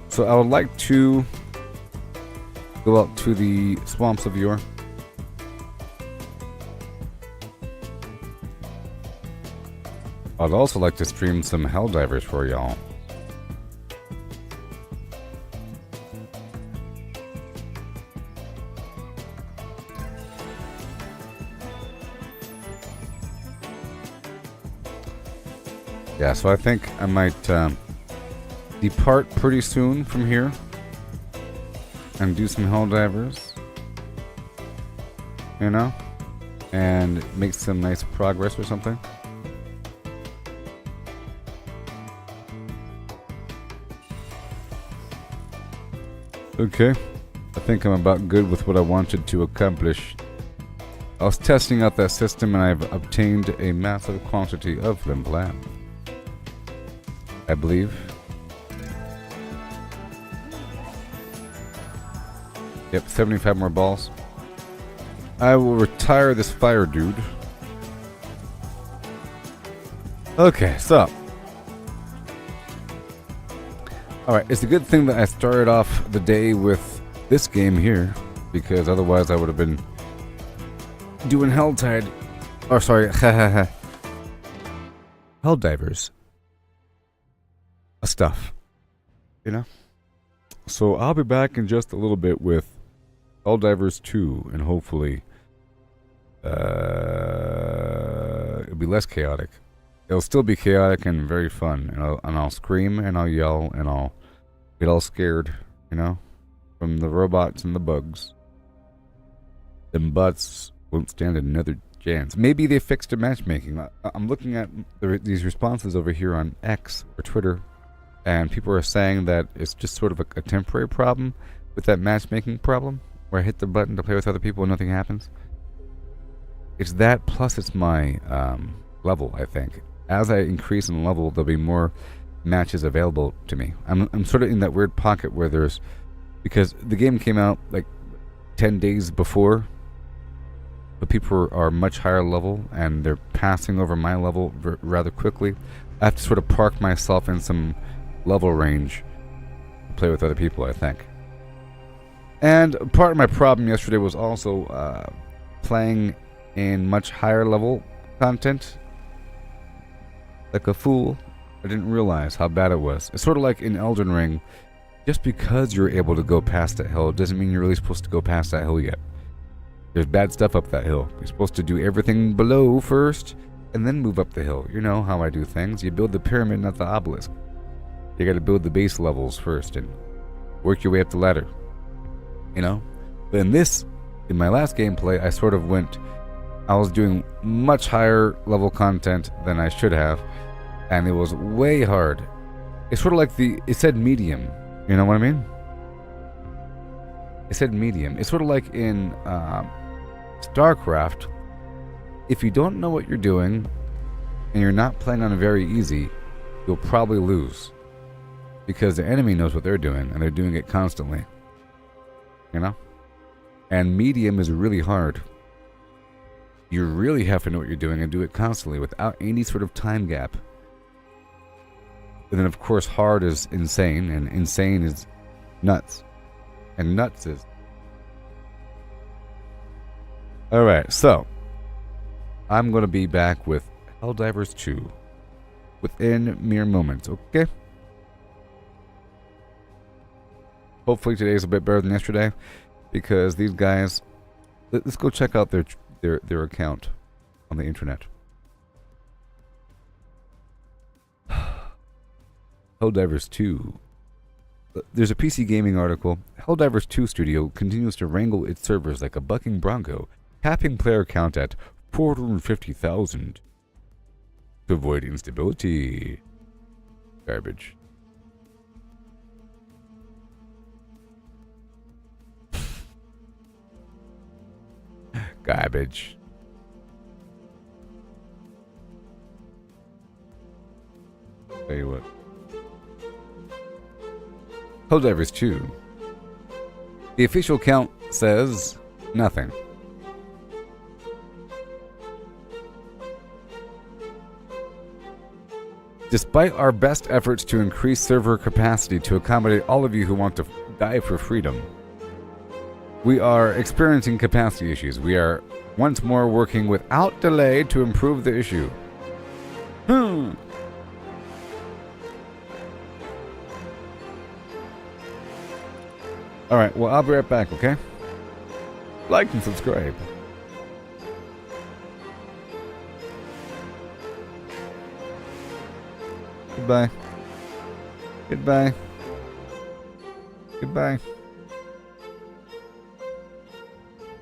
Speaker 1: So I would like to go out to the swamps of yore. I'd also like to stream some Helldivers for y'all. Yeah, so I think I might depart pretty soon from here and do some Helldivers, you know, and make some nice progress or something. Okay, I think I'm about good with what I wanted to accomplish. I was testing out that system and I've obtained a massive quantity of Flimflams, I believe. Yep, 75 more balls. I will retire this fire dude. Okay, so. Alright, it's a good thing that I started off the day with this game here, because otherwise I would have been doing Helldivers. Stuff, you know. So I'll be back in just a little bit with Helldivers 2, and hopefully it'll be less chaotic. It'll still be chaotic and very fun, and I'll scream and I'll yell and I'll get all scared, you know, from the robots and the bugs. Them butts won't stand another chance. Maybe they fixed the matchmaking. I'm looking at these responses over here on X or Twitter, and people are saying that it's just sort of a temporary problem with that matchmaking problem, where I hit the button to play with other people and nothing happens. It's that, plus it's my level, I think. As I increase in level, there'll be more matches available to me. I'm sort of in that weird pocket where there's Because the game came out like 10 days before, but people are much higher level and they're passing over my level rather quickly. I have to sort of park myself in some level range to play with other people, I think. And part of my problem yesterday was also playing in much higher level content. Like a fool, I didn't realize how bad it was. It's sort of like in Elden Ring. Just because you're able to go past that hill doesn't mean you're really supposed to go past that hill yet. There's bad stuff up that hill. You're supposed to do everything below first, and then move up the hill. You know how I do things. You build the pyramid, not the obelisk. You gotta build the base levels first, and work your way up the ladder. You know? But in my last gameplay, I was doing much higher level content than I should have, and it was way hard. It's sort of like it said medium. You know what I mean? It said medium. It's sort of like in StarCraft. If you don't know what you're doing and you're not playing on very easy, you'll probably lose. Because the enemy knows what they're doing and they're doing it constantly. You know? And medium is really hard. You really have to know what you're doing and do it constantly without any sort of time gap. And then, of course, hard is insane, and insane is nuts. And nuts is... Alright, so I'm going to be back with Helldivers 2 within mere moments, okay? Hopefully today's a bit better than yesterday, because these guys... Let's go check out their account on the internet. Helldivers 2. There's a PC Gaming article. Helldivers 2 Studio continues to wrangle its servers like a bucking bronco, capping player count at 450,000 to avoid instability. Garbage. Garbage. Tell you what. Helldivers 2. The official count says nothing. Despite our best efforts to increase server capacity to accommodate all of you who want to die for freedom, we are experiencing capacity issues. We are once more working without delay to improve the issue. Alright, well, I'll be right back, okay? Like and subscribe. Goodbye. Goodbye. Goodbye.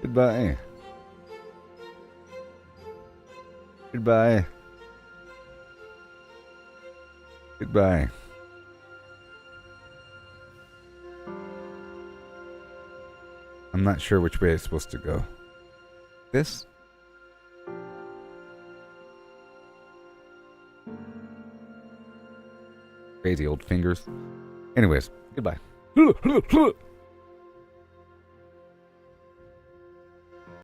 Speaker 1: Goodbye. Goodbye. Goodbye. I'm not sure which way it's supposed to go. This? Crazy old fingers. Anyways, goodbye.